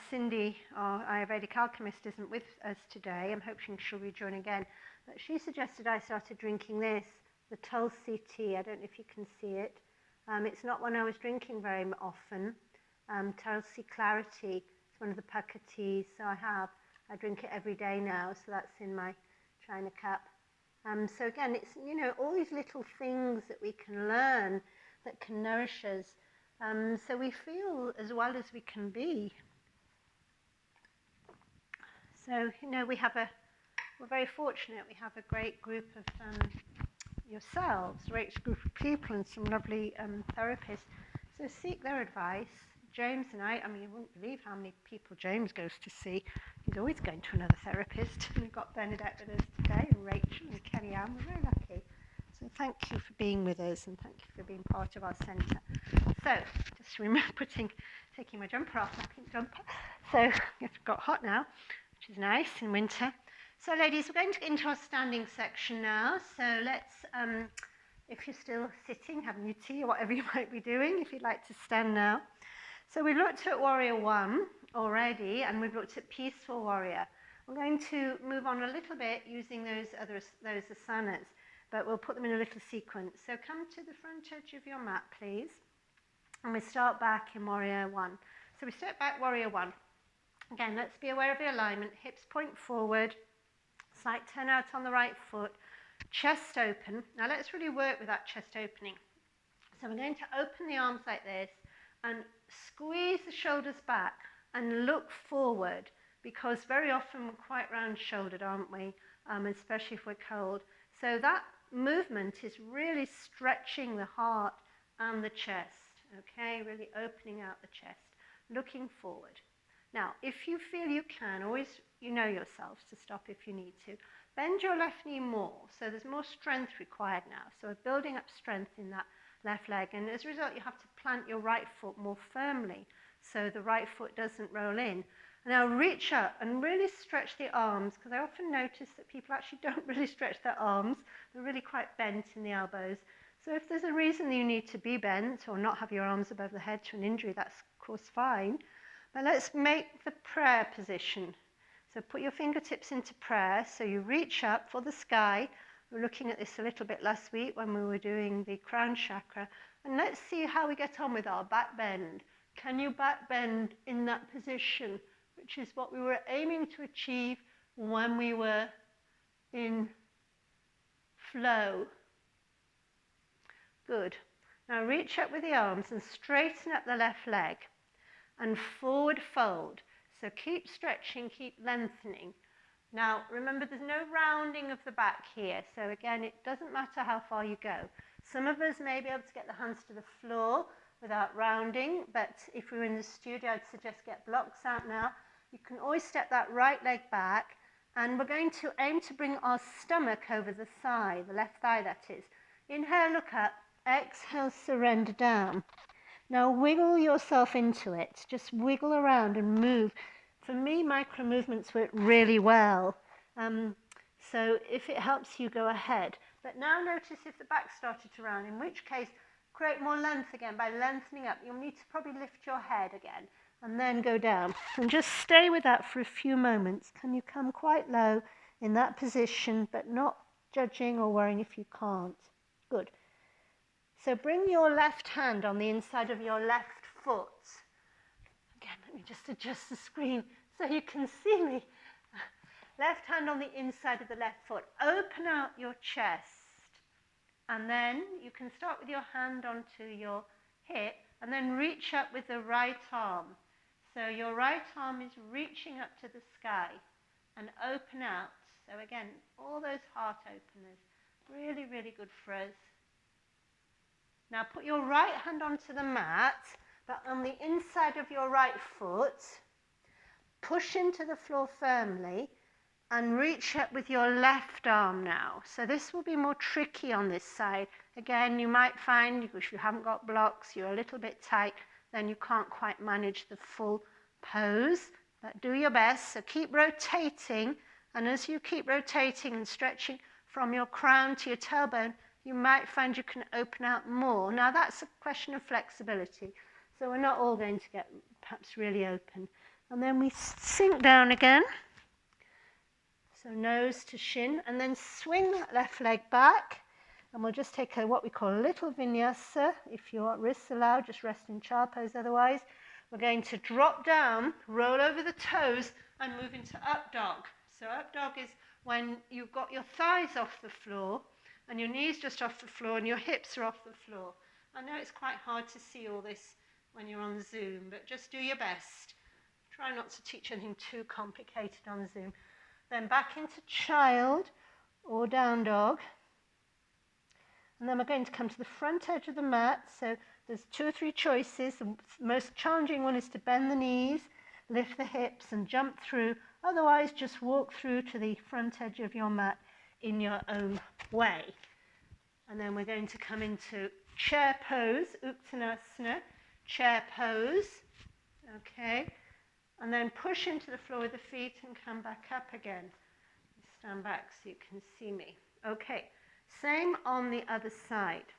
Cindy, our Ayurvedic alchemist, isn't with us today. I'm hoping she'll rejoin again. But she suggested I started drinking this, the Tulsi tea. I don't know if you can see it. It's not one I was drinking very often. Tulsi Clarity. It's one of the Pukka teas. So I drink it every day now. So that's in my china cup. So again, it's, all these little things that we can learn that can nourish us. So we feel as well as we can be. So, we're very fortunate. We have a great group of yourselves, a great group of people and some lovely therapists. So seek their advice. James and I you wouldn't believe how many people James goes to see. He's always going to another therapist. And we've got Bernadette with us today, and Rachel and Kelly Ann. We're very lucky. So thank you for being with us, and thank you for being part of our centre. So, just taking my jumper off, my pink jumper. So, it's got hot now, which is nice in winter. So, ladies, we're going to get into our standing section now. So let's, if you're still sitting, having your tea or whatever you might be doing, if you'd like to stand now. So we've looked at Warrior 1 already, and we've looked at Peaceful Warrior. We're going to move on a little bit using those asanas, but we'll put them in a little sequence. So come to the front edge of your mat, please. And we start back in Warrior 1. So we step back, Warrior 1. Again, let's be aware of the alignment. Hips point forward, slight turn out on the right foot, chest open. Now let's really work with that chest opening. So we're going to open the arms like this and squeeze the shoulders back and look forward, because very often we're quite round-shouldered, aren't we? Especially if we're cold. So that movement is really stretching the heart and the chest, okay? Really opening out the chest, looking forward. Now, if you feel you can, always, yourselves to stop if you need to. Bend your left knee more, so there's more strength required now. So we're building up strength in that left leg, and as a result, you have to plant your right foot more firmly, so the right foot doesn't roll in. Now reach up and really stretch the arms, because I often notice that people actually don't really stretch their arms. They're really quite bent in the elbows. So if there's a reason you need to be bent or not have your arms above the head to an injury, that's of course fine. But let's make the prayer position. So put your fingertips into prayer. So you reach up for the sky. We were looking at this a little bit last week when we were doing the crown chakra. And let's see how we get on with our back bend. Can you back bend in that position, which is what we were aiming to achieve when we were in flow? Good. Now reach up with the arms and straighten up the left leg and forward fold. So keep stretching, keep lengthening. Now remember, there's no rounding of the back here. So again, it doesn't matter how far you go. Some of us may be able to get the hands to the floor without rounding, but if we were in the studio, I'd suggest get blocks out now. You can always step that right leg back, and we're going to aim to bring our stomach over the thigh, the left thigh that is. Inhale, look up. Exhale, surrender down. Now wiggle yourself into it. Just wiggle around and move. For me, micro movements work really well. So if it helps you, go ahead. But now notice if the back started to round, in which case create more length again by lengthening up. You'll need to probably lift your head again and then go down. And just stay with that for a few moments. Can you come quite low in that position, but not judging or worrying if you can't? Good. So bring your left hand on the inside of your left foot. Again, let me just adjust the screen so you can see me. Left hand on the inside of the left foot. Open out your chest. And then you can start with your hand onto your hip and then reach up with the right arm. So your right arm is reaching up to the sky. and open out. So again, all those heart openers, really, really good for us. Now put your right hand onto the mat, but on the inside of your right foot, push into the floor firmly and reach up with your left arm now. So this will be more tricky on this side. Again, you might find if you haven't got blocks, you're a little bit tight, then you can't quite manage the full pose, but do your best. So keep rotating, and as you keep rotating and stretching from your crown to your tailbone, you might find you can open out more. Now that's a question of flexibility, so we're not all going to get perhaps really open. And then we sink down again. So nose to shin, and then swing that left leg back, and we'll just take what we call a little vinyasa. If your wrists allow, just rest in child pose otherwise. We're going to drop down, roll over the toes, and move into up dog. So up dog is when you've got your thighs off the floor, and your knees just off the floor, and your hips are off the floor. I know it's quite hard to see all this when you're on Zoom, but just do your best. Try not to teach anything too complicated on Zoom. Then back into child or down dog. And then we're going to come to the front edge of the mat. So there's 2 or 3 choices. The most challenging one is to bend the knees, lift the hips and jump through. Otherwise, just walk through to the front edge of your mat in your own way. And then we're going to come into chair pose, Uttanasana, chair pose. Okay. And then push into the floor with the feet and come back up again. Stand back so you can see me. Okay, same on the other side.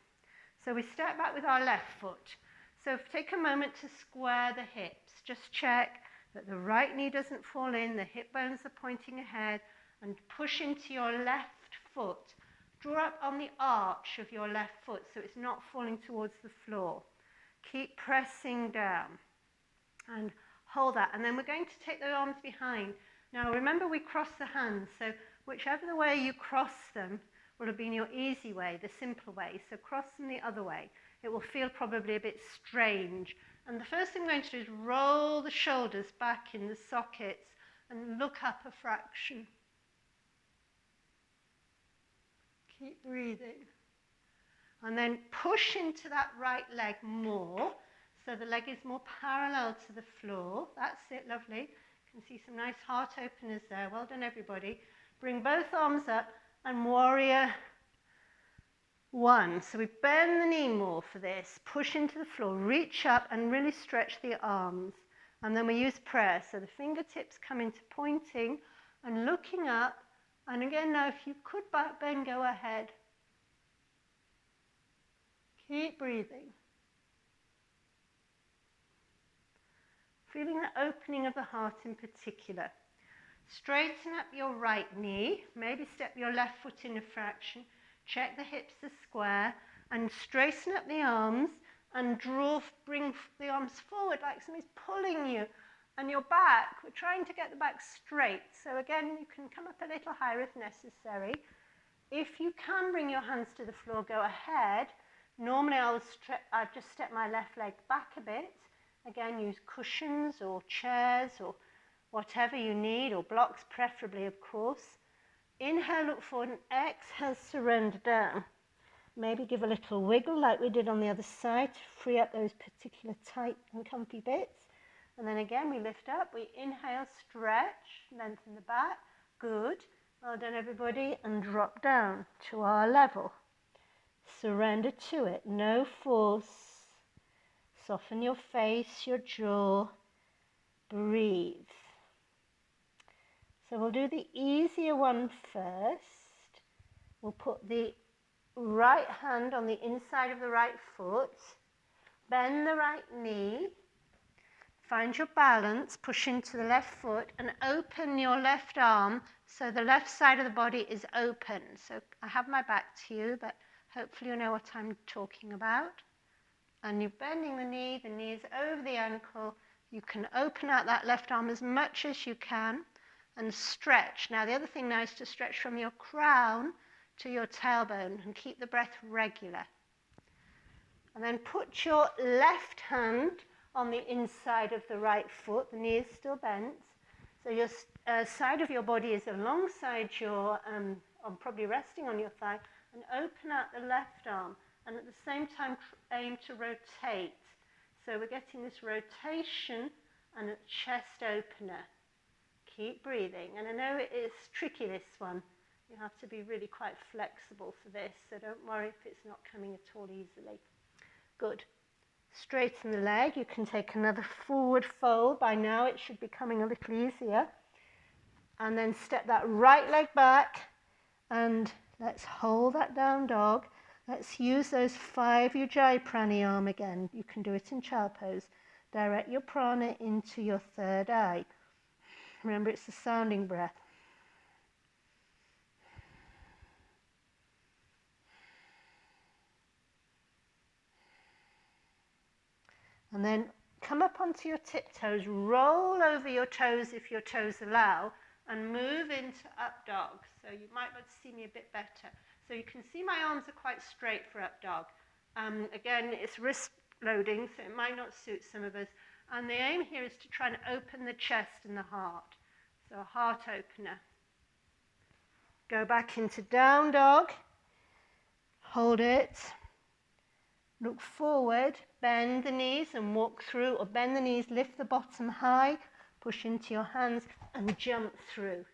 So we step back with our left foot. So take a moment to square the hips. Just check that the right knee doesn't fall in, the hip bones are pointing ahead, and push into your left foot. Draw up on the arch of your left foot so it's not falling towards the floor. Keep pressing down. And hold that, and then we're going to take the arms behind. Now remember, we cross the hands, so whichever the way you cross them will have been your easy way, the simple way. So cross them the other way. It will feel probably a bit strange. And the first thing we're going to do is roll the shoulders back in the sockets and look up a fraction. Keep breathing. And then push into that right leg more. So the leg is more parallel to the floor. That's it, lovely. You can see some nice heart openers there. Well done, everybody. Bring both arms up and warrior 1. So we bend the knee more for this. Push into the floor, reach up and really stretch the arms. And then we use prayer. So the fingertips come into pointing and looking up. And again, now if you could back bend, go ahead. Keep breathing. Feeling the opening of the heart in particular. Straighten up your right knee, maybe step your left foot in a fraction, check the hips are square, and straighten up the arms and bring the arms forward like somebody's pulling you. And your back, we're trying to get the back straight. So again, you can come up a little higher if necessary. If you can bring your hands to the floor, go ahead. Normally I'll just step my left leg back a bit. Again, use cushions or chairs or whatever you need, or blocks preferably, of course. Inhale, look forward, and exhale, surrender down. Maybe give a little wiggle like we did on the other side to free up those particular tight and comfy bits. And then again, we lift up, we inhale, stretch, lengthen the back. Good. Well done, everybody. And drop down to our level. Surrender to it. No force. Soften your face, your jaw. Breathe. So we'll do the easier one first. We'll put the right hand on the inside of the right foot. Bend the right knee. Find your balance. Push into the left foot and open your left arm so the left side of the body is open. So I have my back to you, but hopefully you know what I'm talking about. And you're bending the knee is over the ankle. You can open out that left arm as much as you can and stretch. Now the other thing now is to stretch from your crown to your tailbone and keep the breath regular. And then put your left hand on the inside of the right foot. The knee is still bent. So you're side of your body is alongside your, probably resting on your thigh, and open out the left arm. And at the same time, aim to rotate. So we're getting this rotation and a chest opener. Keep breathing. And I know it is tricky, this one. You have to be really quite flexible for this, so don't worry if it's not coming at all easily. Good. Straighten the leg. You can take another forward fold. By now it should be coming a little easier. And then step that right leg back, and let's hold that down dog. Let's use those 5 Ujjayi pranayama again. You can do it in child pose. Direct your prana into your third eye. Remember, it's the sounding breath. And then come up onto your tiptoes, roll over your toes if your toes allow, and move into up dog. So you might be able to see me a bit better. So you can see my arms are quite straight for up dog. Again, it's wrist loading, so it might not suit some of us. And the aim here is to try and open the chest and the heart. So a heart opener. Go back into down dog. Hold it. Look forward, bend the knees and walk through, or bend the knees, lift the bottom high, push into your hands and jump through.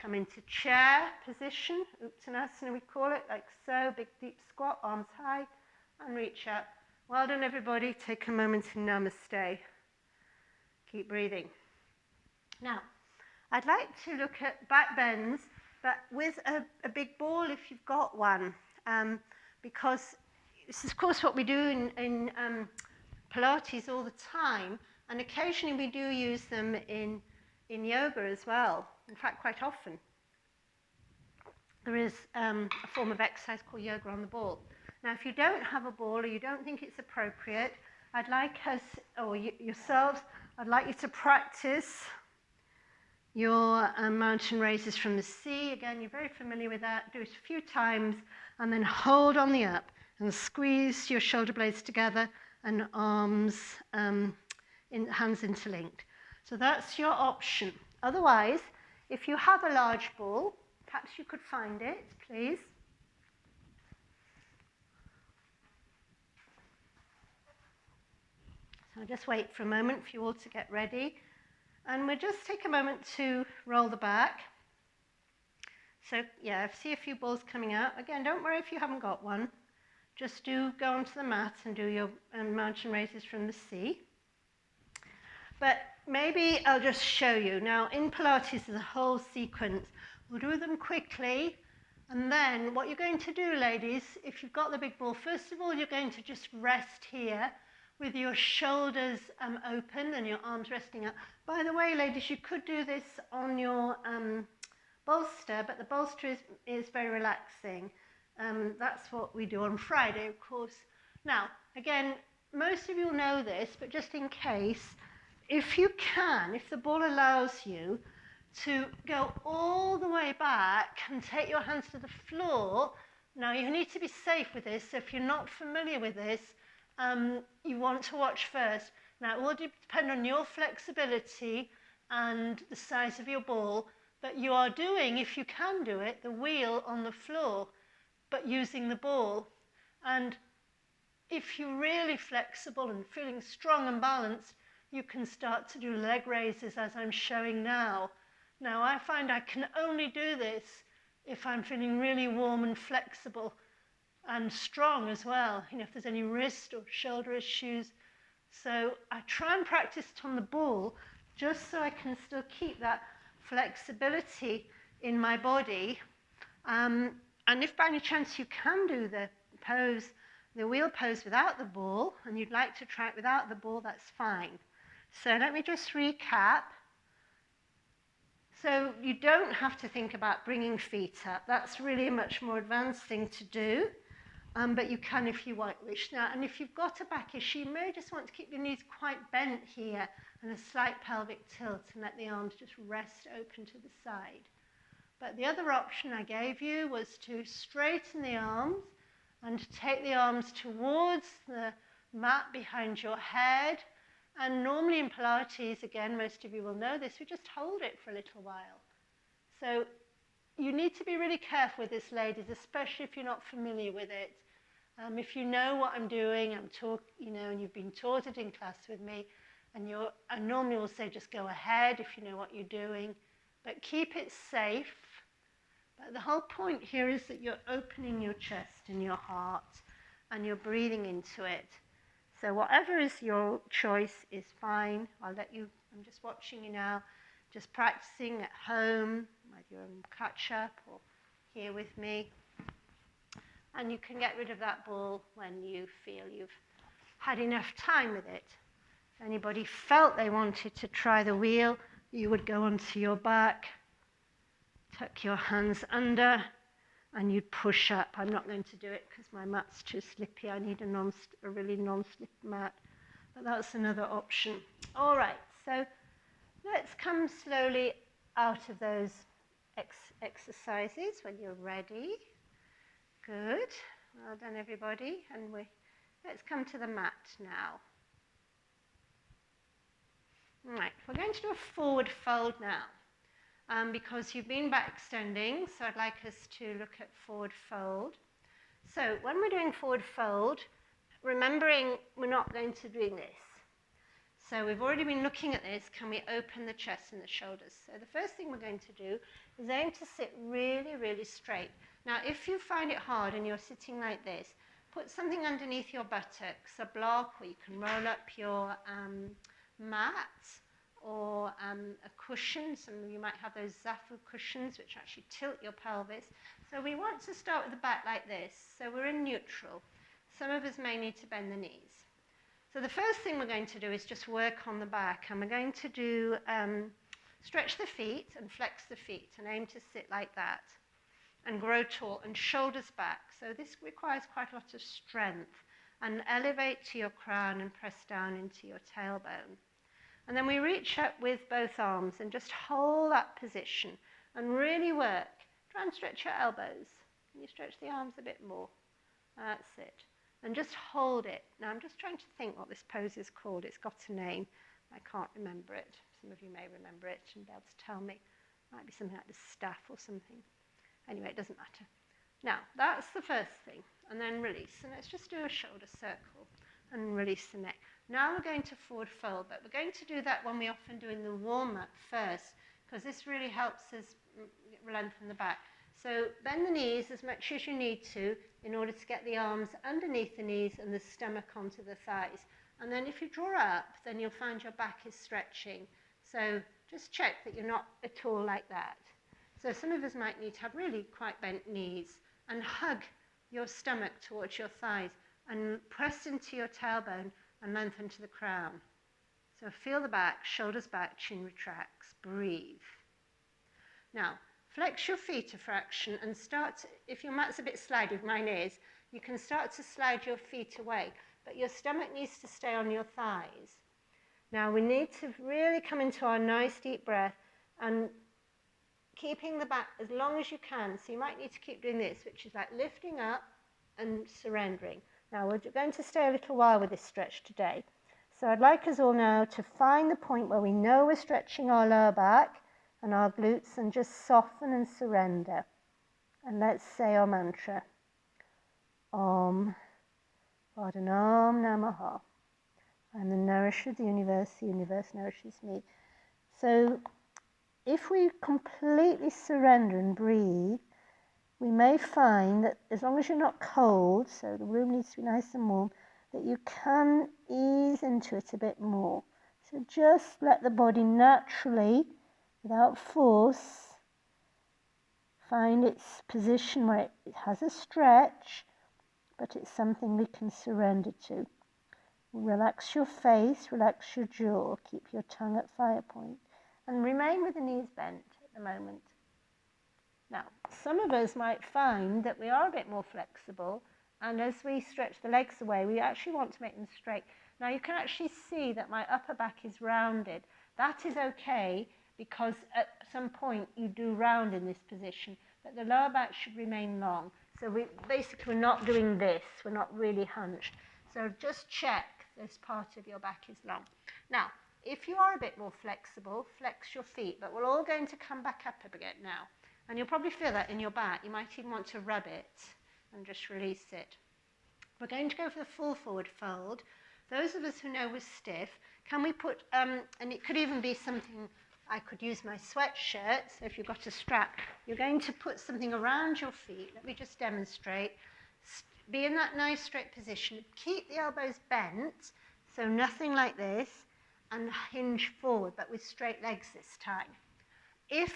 Come into chair position, Uttanasana we call it, like so, big deep squat, arms high, and reach up. Well done everybody, take a moment in Namaste. Keep breathing. Now, I'd like to look at back bends, but with a big ball if you've got one, because this is of course what we do in Pilates all the time, and occasionally we do use them in yoga as well. In fact, quite often. There is a form of exercise called yoga on the ball. Now, if you don't have a ball or you don't think it's appropriate, I'd like us, or yourselves, I'd like you to practice your mountain raises from the sea. Again, you're very familiar with that. Do it a few times, and then hold on the up and squeeze your shoulder blades together and arms, hands interlinked. So that's your option. Otherwise, if you have a large ball, perhaps you could find it, please. So I'll just wait for a moment for you all to get ready. And we'll just take a moment to roll the back. So, yeah, I see a few balls coming out. Again, don't worry if you haven't got one. Just do go onto the mat and do your mountain raises from the sea. But maybe I'll just show you. Now, in Pilates, there's a whole sequence. We'll do them quickly. And then what you're going to do, ladies, if you've got the big ball, first of all, you're going to just rest here with your shoulders open and your arms resting up. By the way, ladies, you could do this on your bolster, but the bolster is very relaxing. That's what we do on Friday, of course. Now, again, most of you know this, but just in case, if you can, if the ball allows you, to go all the way back and take your hands to the floor. Now, you need to be safe with this, so if you're not familiar with this, you want to watch first. Now, it will depend on your flexibility and the size of your ball, but you are doing, if you can do it, the wheel on the floor, but using the ball. And if you're really flexible and feeling strong and balanced, you can start to do leg raises as I'm showing now. Now, I find I can only do this if I'm feeling really warm and flexible and strong as well, you know, if there's any wrist or shoulder issues. So I try and practice it on the ball just so I can still keep that flexibility in my body. And if by any chance you can do the pose, the wheel pose without the ball, and you'd like to try it without the ball, that's fine. So let me just recap. So you don't have to think about bringing feet up. That's really a much more advanced thing to do. But you can if you wish. Now, and if you've got a back issue, you may just want to keep your knees quite bent here and a slight pelvic tilt and let the arms just rest open to the side. But the other option I gave you was to straighten the arms and to take the arms towards the mat behind your head, And normally in Pilates, again, most of you will know this, we just hold it for a little while. So you need to be really careful with this, ladies, especially if you're not familiar with it. If you know what I'm doing, and you've been taught it in class with me, I normally will say just go ahead if you know what you're doing, but keep it safe. But the whole point here is that you're opening your chest and your heart, and you're breathing into it. So whatever is your choice is fine. I'll let you, I'm just watching you now, just practicing at home with your own catch-up or here with me. And you can get rid of that ball when you feel you've had enough time with it. If anybody felt they wanted to try the wheel, you would go onto your back, tuck your hands under, and you'd push up. I'm not going to do it because my mat's too slippy. I need a really non-slip mat, but that's another option. All right, so let's come slowly out of those exercises when you're ready. Good, well done everybody, and let's come to the mat now. All right, we're going to do a forward fold now. Because you've been back extending, so I'd like us to look at forward fold. So when we're doing forward fold, remembering we're not going to do this. So we've already been looking at this. Can we open the chest and the shoulders? So the first thing we're going to do is aim to sit really, really straight. Now, if you find it hard and you're sitting like this, put something underneath your buttocks, a block, or you can roll up your mat, or a cushion. Some of you might have those Zafu cushions which actually tilt your pelvis. So we want to start with the back like this. So we're in neutral. Some of us may need to bend the knees. So the first thing we're going to do is just work on the back, and we're going to do stretch the feet and flex the feet and aim to sit like that and grow tall and shoulders back. So this requires quite a lot of strength, and elevate to your crown and press down into your tailbone. And then we reach up with both arms and just hold that position and really work. Try and stretch your elbows. Can you stretch the arms a bit more? That's it. And just hold it. Now I'm just trying to think what this pose is called. It's got a name. I can't remember it. Some of you may remember it and be able to tell me. It might be something like the staff or something. Anyway, it doesn't matter. Now, that's the first thing. And then release. And let's just do a shoulder circle and release the neck. Now we're going to forward fold, but we're going to do that when we often do in the warm-up first, because this really helps us lengthen the back. So bend the knees as much as you need to in order to get the arms underneath the knees and the stomach onto the thighs. And then if you draw up, then you'll find your back is stretching. So just check that you're not at all like that. So some of us might need to have really quite bent knees and hug your stomach towards your thighs and press into your tailbone and lengthen to the crown. So feel the back, shoulders back, chin retracts, breathe. Now, flex your feet a fraction and start, if your mat's a bit slidey, mine is, you can start to slide your feet away, but your stomach needs to stay on your thighs. Now we need to really come into our nice deep breath and keeping the back as long as you can. So you might need to keep doing this, which is like lifting up and surrendering. Now we're going to stay a little while with this stretch today. So I'd like us all now to find the point where we know we're stretching our lower back and our glutes, and just soften and surrender. And let's say our mantra. Om Vardhanam Namaha. I'm the nourisher of the universe nourishes me. So if we completely surrender and breathe, we may find that as long as you're not cold, so the room needs to be nice and warm, that you can ease into it a bit more. So just let the body naturally, without force, find its position where it has a stretch, but it's something we can surrender to. Relax your face, relax your jaw, keep your tongue at fire point, and remain with the knees bent at the moment. Now, some of us might find that we are a bit more flexible, and as we stretch the legs away, we actually want to make them straight. Now, you can actually see that my upper back is rounded. That is okay, because at some point you do round in this position, but the lower back should remain long. So we're not doing this, we're not really hunched. So just check this part of your back is long. Now, if you are a bit more flexible, flex your feet, but we're all going to come back up a bit now. And you'll probably feel that in your back. You might even want to rub it and just release it. We're going to go for the full forward fold. Those of us who know we're stiff, can we put, and it could even be something, I could use my sweatshirt, so if you've got a strap, you're going to put something around your feet. Let me just demonstrate. Be in that nice straight position. Keep the elbows bent, so nothing like this, and hinge forward, but with straight legs this time. If,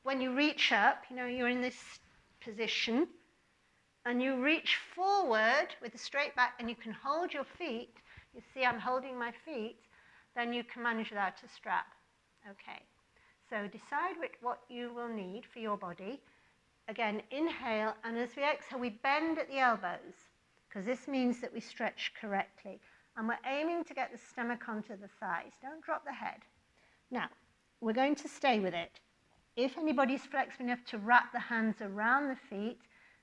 when you reach up, you know, you're in this position, and you reach forward with a straight back, and you can hold your feet, you see I'm holding my feet, then you can manage without a strap. Okay, so decide what you will need for your body. Again, inhale, and as we exhale, we bend at the elbows, because this means that we stretch correctly. And we're aiming to get the stomach onto the thighs. Don't drop the head. Now, we're going to stay with it. If anybody's flexible enough to wrap the hands around the feet,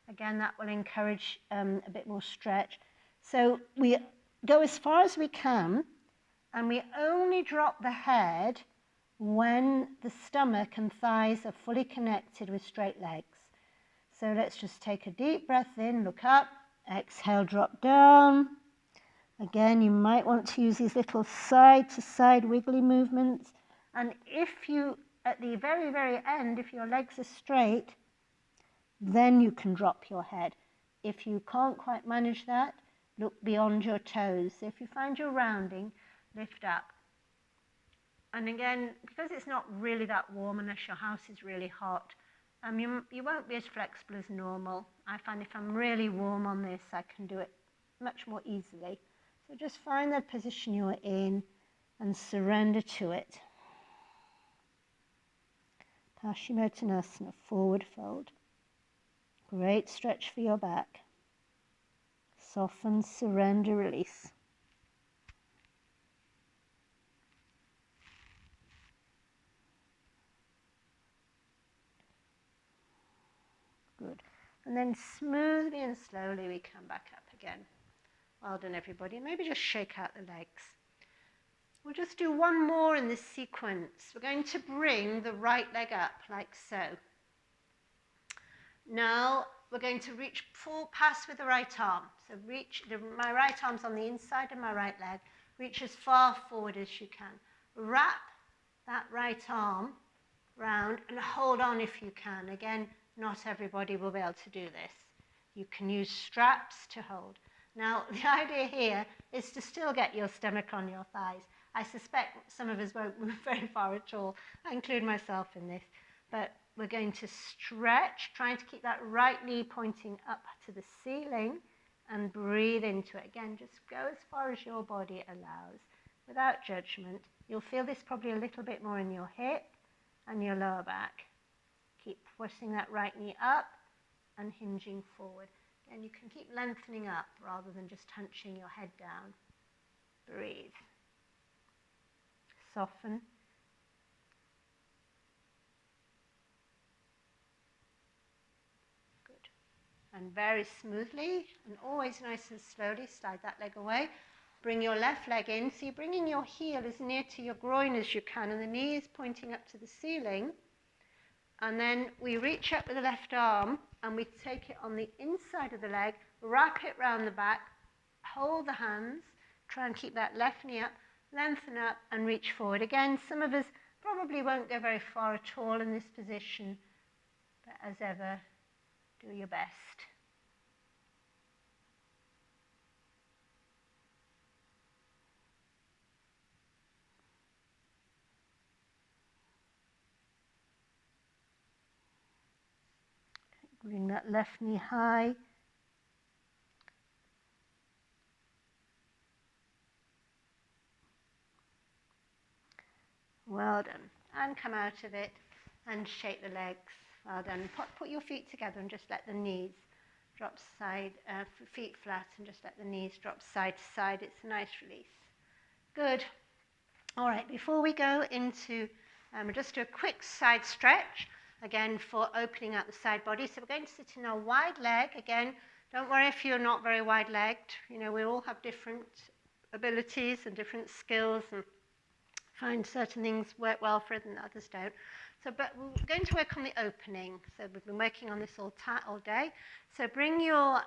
again, that will encourage a bit more stretch. So we go as far as we can, and we only drop the head when the stomach and thighs are fully connected with straight legs. So let's just take a deep breath in, look up, exhale, drop down. Again, you might want to use these little side-to-side wiggly movements. And if you, at the very, very end, if your legs are straight, then you can drop your head. If you can't quite manage that, look beyond your toes. So if you find you're rounding, lift up. And again, because it's not really that warm unless your house is really hot, you won't be as flexible as normal. I find if I'm really warm on this, I can do it much more easily. So just find that position you're in and surrender to it. Paschimottanasana, forward fold. Great stretch for your back. Soften, surrender, release. Good. And then smoothly and slowly we come back up again. Well done, everybody. Maybe just shake out the legs. We'll just do one more in this sequence. We're going to bring the right leg up like so. Now we're going to reach full pass with the right arm. So my right arm's on the inside of my right leg. Reach as far forward as you can. Wrap that right arm round and hold on if you can. Again, not everybody will be able to do this. You can use straps to hold. Now, the idea here is to still get your stomach on your thighs. I suspect some of us won't move very far at all. I include myself in this. But we're going to stretch, trying to keep that right knee pointing up to the ceiling and breathe into it. Again, just go as far as your body allows without judgment. You'll feel this probably a little bit more in your hip and your lower back. Keep pushing that right knee up and hinging forward. And you can keep lengthening up rather than just hunching your head down. Breathe. Soften. Good. And very smoothly and always nice and slowly slide that leg away. Bring your left leg in. So you're bringing your heel as near to your groin as you can, and the knee is pointing up to the ceiling. And then we reach up with the left arm and we take it on the inside of the leg, wrap it round the back, hold the hands, try and keep that left knee up, lengthen up and reach forward. Again, some of us probably won't go very far at all in this position, but as ever, do your best. Bring that left knee high. Well done. And come out of it and shake the legs. Well done. Put your feet together and just let the knees drop side, feet flat, and just let the knees drop side to side. It's a nice release. Good. All right, before we go into, just do a quick side stretch. Again, for opening out the side body. So we're going to sit in our wide leg. Again, don't worry if you're not very wide-legged. You know, we all have different abilities and different skills and find certain things work well for it and others don't. So, but we're going to work on the opening. So we've been working on this all day. So bring your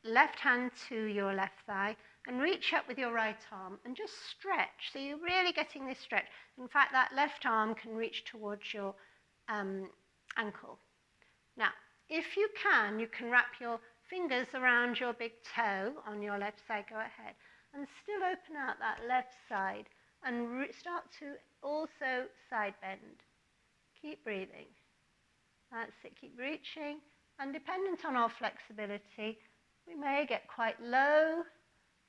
left hand to your left thigh and reach up with your right arm and just stretch. So you're really getting this stretch. In fact, that left arm can reach towards your ankle. Now, if you can wrap your fingers around your big toe on your left side. Go ahead. And still open out that left side and start to also side bend. Keep breathing. That's it. Keep reaching. And dependent on our flexibility, we may get quite low.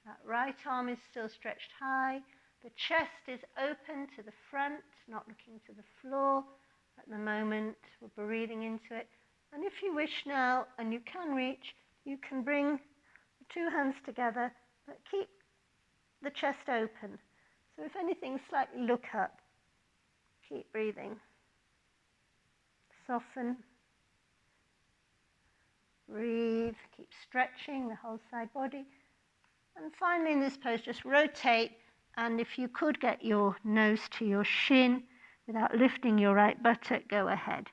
That right arm is still stretched high. The chest is open to the front, not looking to the floor. At the moment, we're breathing into it. And if you wish now, and you can reach, you can bring the two hands together, but keep the chest open. So if anything, slightly look up. Keep breathing. Soften. Breathe. Keep stretching the whole side body. And finally in this pose, just rotate. And if you could get your nose to your shin without lifting your right buttock, go ahead.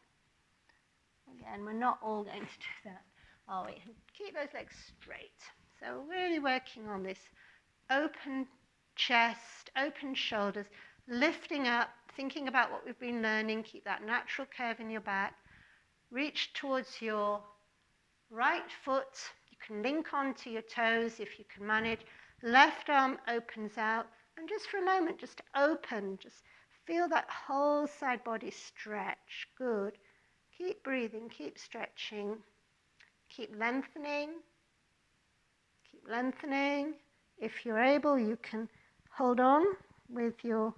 Again, we're not all going to do that, are we? Keep those legs straight. So we're really working on this open chest, open shoulders, lifting up, thinking about what we've been learning. Keep that natural curve in your back. Reach towards your right foot. You can link onto your toes if you can manage. Left arm opens out. And just for a moment, just open. Just feel that whole side body stretch. Good. Keep breathing. Keep stretching. Keep lengthening. Keep lengthening. If you're able, you can hold on with your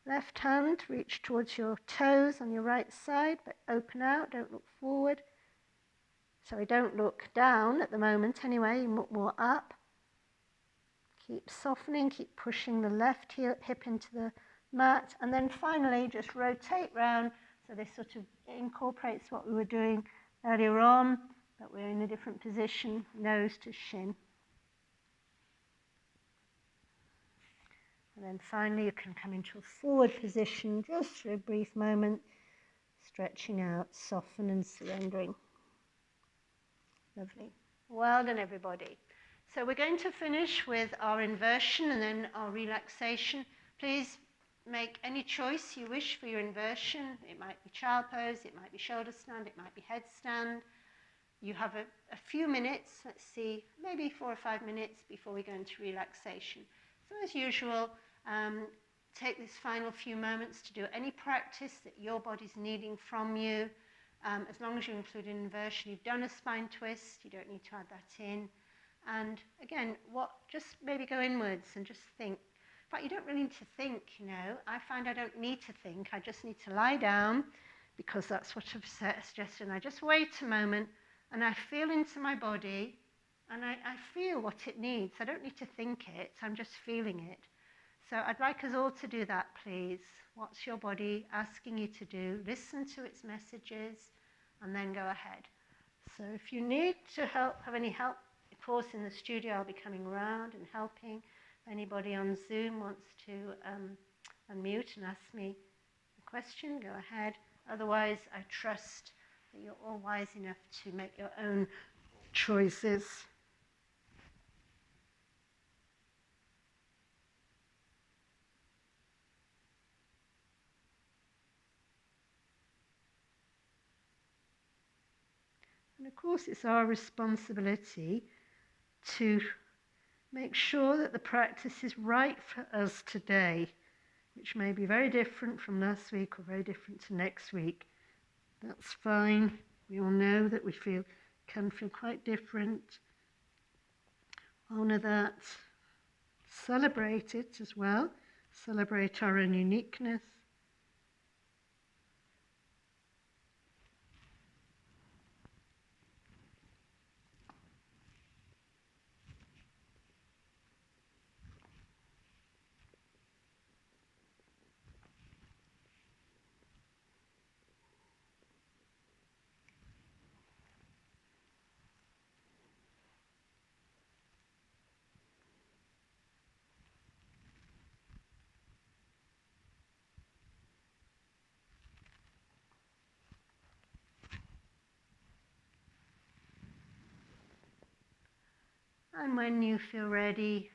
left hand. Reach towards your toes on your right side, but open out. Don't look forward. Sorry, don't look down at the moment anyway. You look more up. Keep softening. Keep pushing the left hip into the mat. And then finally, just rotate round. So this sort of incorporates what we were doing earlier on, but we're in a different position, nose to shin. And then finally, you can come into a forward position just for a brief moment, stretching out, soften and surrendering. Lovely. Well done, everybody. So we're going to finish with our inversion and then our relaxation. Please make any choice you wish for your inversion. It might be child pose, it might be shoulder stand, it might be headstand. You have a few minutes, let's see, maybe 4 or 5 minutes before we go into relaxation. So as usual, take this final few moments to do any practice that your body's needing from you. As long as you include an inversion, you've done a spine twist, you don't need to add that in. And again, just maybe go inwards and just think. In fact, you don't really need to think, you know. I find I don't need to think, I just need to lie down because that's what I've suggested. And I just wait a moment and I feel into my body and I feel what it needs. I don't need to think it, I'm just feeling it. So I'd like us all to do that, please. What's your body asking you to do? Listen to its messages and then go ahead. So if you need to have any help, of course in the studio I'll be coming around and helping. If anybody on Zoom wants to unmute and ask me a question, go ahead. Otherwise, I trust that you're all wise enough to make your own choices. And of course, it's our responsibility to make sure that the practice is right for us today, which may be very different from last week or very different to next week. That's fine. We all know that we can feel quite different. Honour that. Celebrate it as well. Celebrate our own uniqueness. And when you feel ready,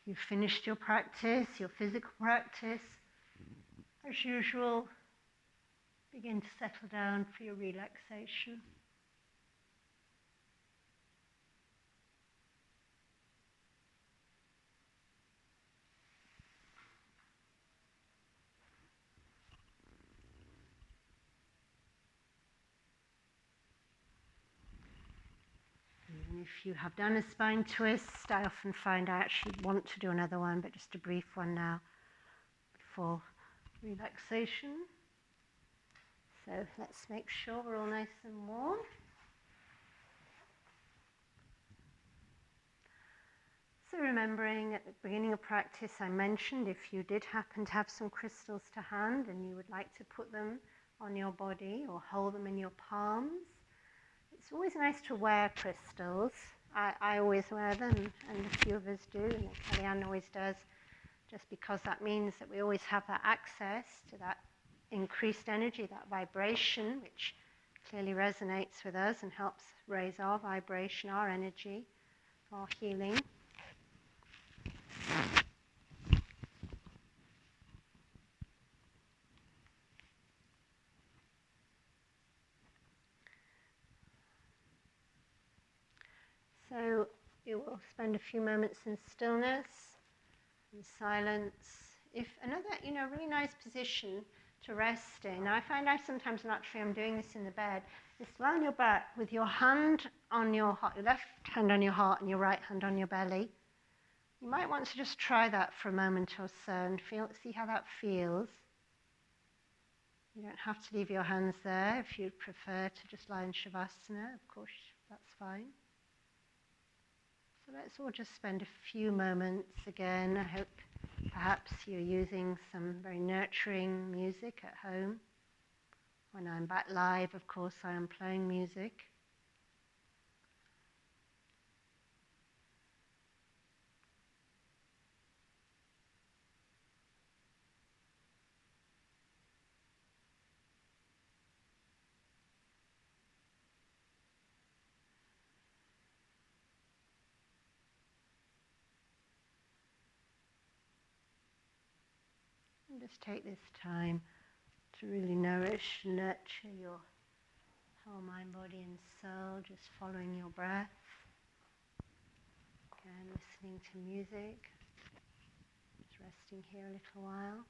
you've finished your practice, your physical practice, as usual, begin to settle down for your relaxation. And if you have done a spine twist, I often find I actually want to do another one, but just a brief one now before relaxation. So let's make sure we're all nice and warm. So remembering at the beginning of practice I mentioned if you did happen to have some crystals to hand and you would like to put them on your body or hold them in your palms, it's always nice to wear crystals. I always wear them and a few of us do, and Kellyanne always does, just because that means that we always have that access to that increased energy, that vibration, which clearly resonates with us and helps raise our vibration, our energy, our healing. So you will spend a few moments in stillness, in silence. If another, really nice position to rest in. I find I sometimes naturally I'm doing this in the bed, is lie on your back with your hand on your heart, your left hand on your heart and your right hand on your belly. You might want to just try that for a moment or so and see how that feels. You don't have to leave your hands there if you prefer to just lie in Shavasana, of course, that's fine. So let's all just spend a few moments again. I hope perhaps you're using some very nurturing music at home. When I'm back live, of course, I am playing music. And just take this time to really nourish, nurture your whole mind, body and soul, just following your breath. Again, listening to music, just resting here a little while.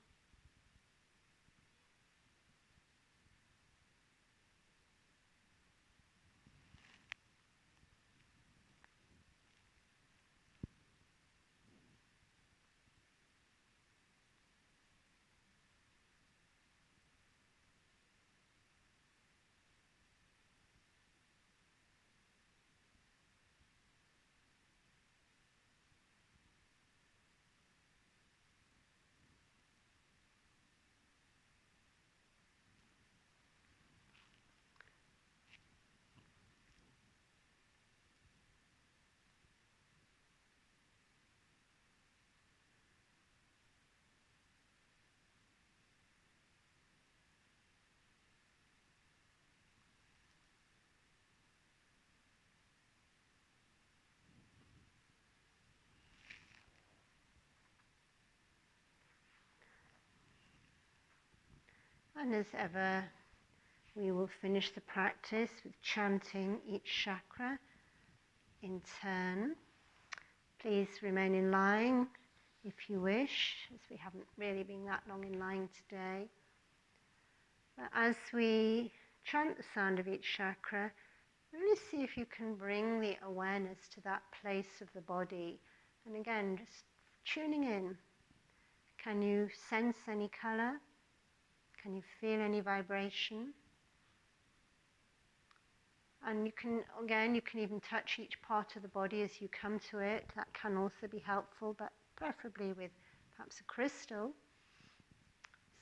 And as ever, we will finish the practice with chanting each chakra in turn. Please remain in line if you wish, as we haven't really been that long in line today. But as we chant the sound of each chakra, really see if you can bring the awareness to that place of the body. And again, just tuning in. Can you sense any color? Can you feel any vibration? And you can even touch each part of the body as you come to it. That can also be helpful, but preferably with perhaps a crystal.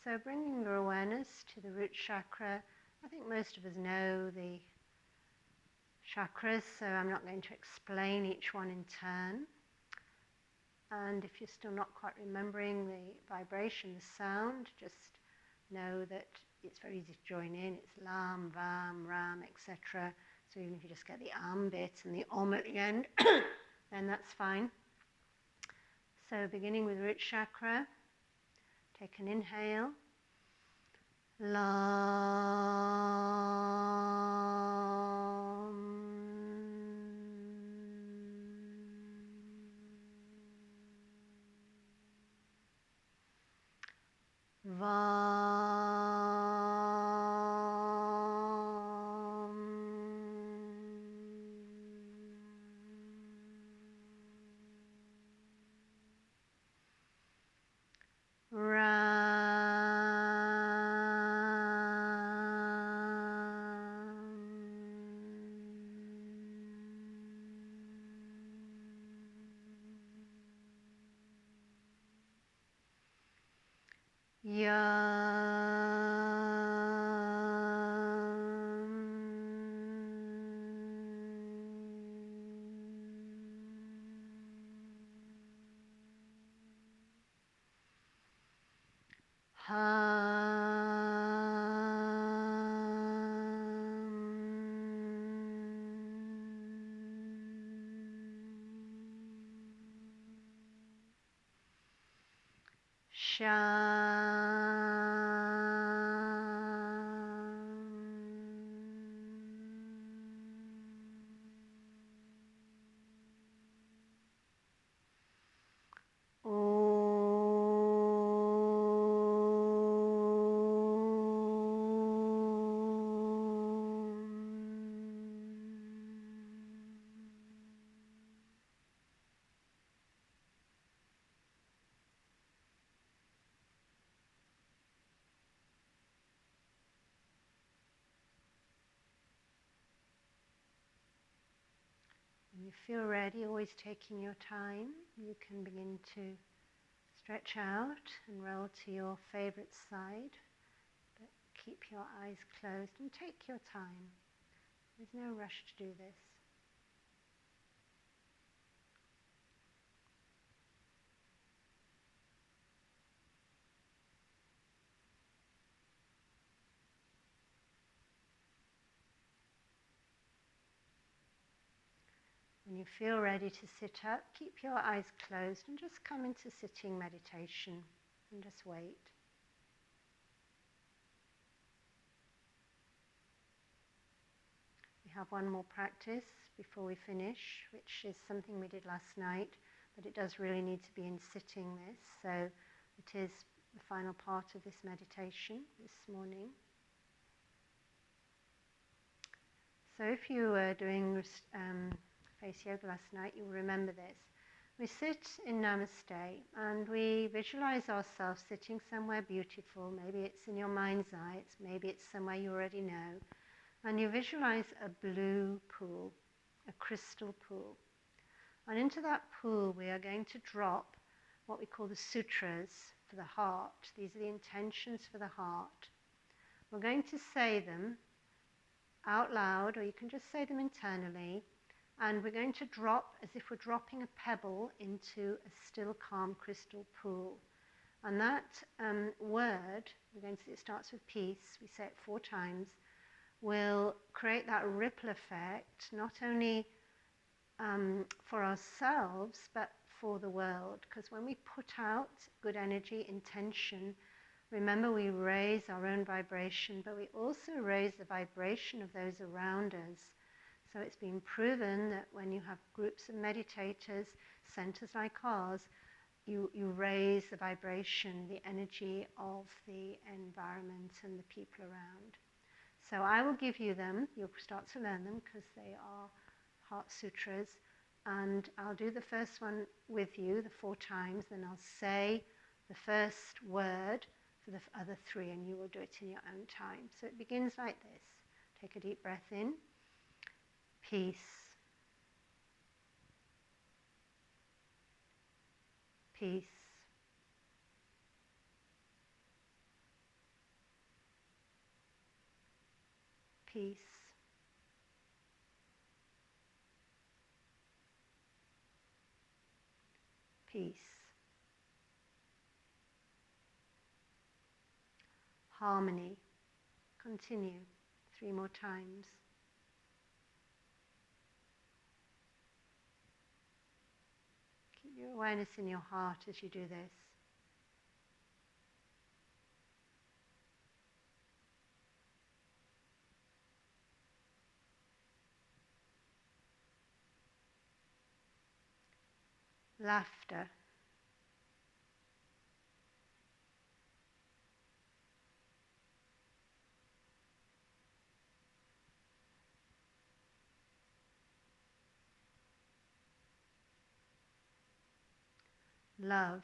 So bringing your awareness to the root chakra. I think most of us know the chakras, so I'm not going to explain each one in turn. And if you're still not quite remembering the vibration, the sound, just know that it's very easy to join in. It's Lam, Vam, Ram, etc. So even if you just get the am bit and the om at the end, then that's fine. So beginning with root chakra, take an inhale. Lam. When you feel ready, always taking your time, you can begin to stretch out and roll to your favorite side, but keep your eyes closed and take your time. There's no rush to do this. When you feel ready to sit up, keep your eyes closed and just come into sitting meditation and just wait. We have one more practice before we finish, which is something we did last night, but it does really need to be in sitting this, so it is the final part of this meditation this morning. So if you were doing face yoga last night, you'll remember this. We sit in Namaste and we visualize ourselves sitting somewhere beautiful. Maybe it's in your mind's eye, maybe it's somewhere you already know. And you visualize a blue pool, a crystal pool. And into that pool we are going to drop what we call the sutras for the heart. These are the intentions for the heart. We're going to say them out loud, or you can just say them internally, and we're going to drop as if we're dropping a pebble into a still, calm crystal pool. And that word, we're going to see it starts with peace, we say it 4 times, will create that ripple effect, not only for ourselves, but for the world. Because when we put out good energy, intention, remember we raise our own vibration, but we also raise the vibration of those around us. So it's been proven that when you have groups of meditators, centers like ours, you raise the vibration, the energy of the environment and the people around. So I will give you them, you'll start to learn them because they are Heart Sutras, and I'll do the first one with you, the 4 times, then I'll say the first word for the other 3, and you will do it in your own time. So it begins like this. Take a deep breath in. Peace. Peace. Peace. Peace. Harmony. Continue 3 more times. your awareness in your heart as you do this. Laughter. Love.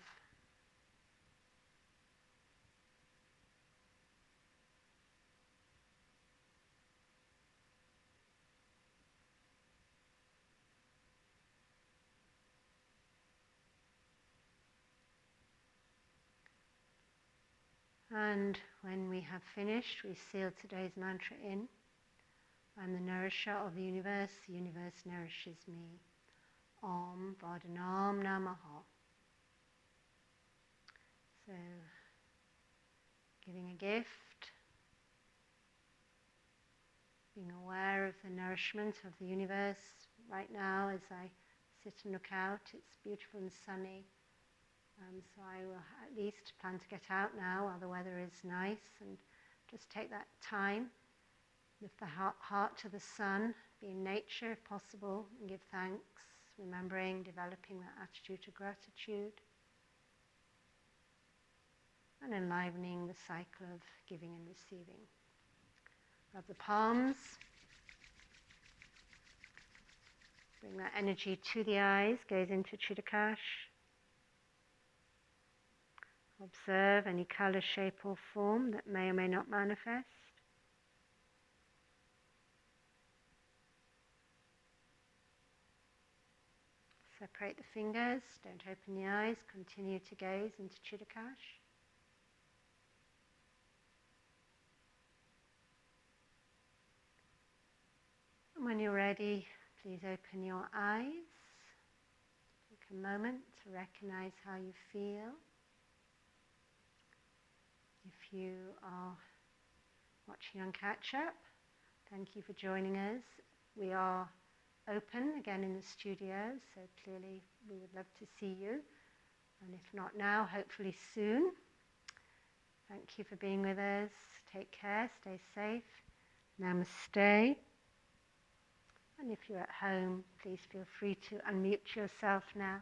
And when we have finished, we seal today's mantra in. I'm the nourisher of the universe nourishes me. Om Vardhanam Namaha. So, giving a gift, being aware of the nourishment of the universe. Right now, as I sit and look out, it's beautiful and sunny. So I will at least plan to get out now while the weather is nice and just take that time, lift the heart to the sun, be in nature if possible, and give thanks, remembering, developing that attitude of gratitude, and enlivening the cycle of giving and receiving. Rub the palms, bring that energy to the eyes, gaze into Chittakash. Observe any color, shape or form that may or may not manifest. Separate the fingers, don't open the eyes, continue to gaze into Chittakash. And when you're ready, please open your eyes. Take a moment to recognize how you feel. If you are watching on Catch Up, thank you for joining us. We are open again in the studio, so clearly we would love to see you. And if not now, hopefully soon. Thank you for being with us. Take care, stay safe. Namaste. And if you're at home, please feel free to unmute yourself now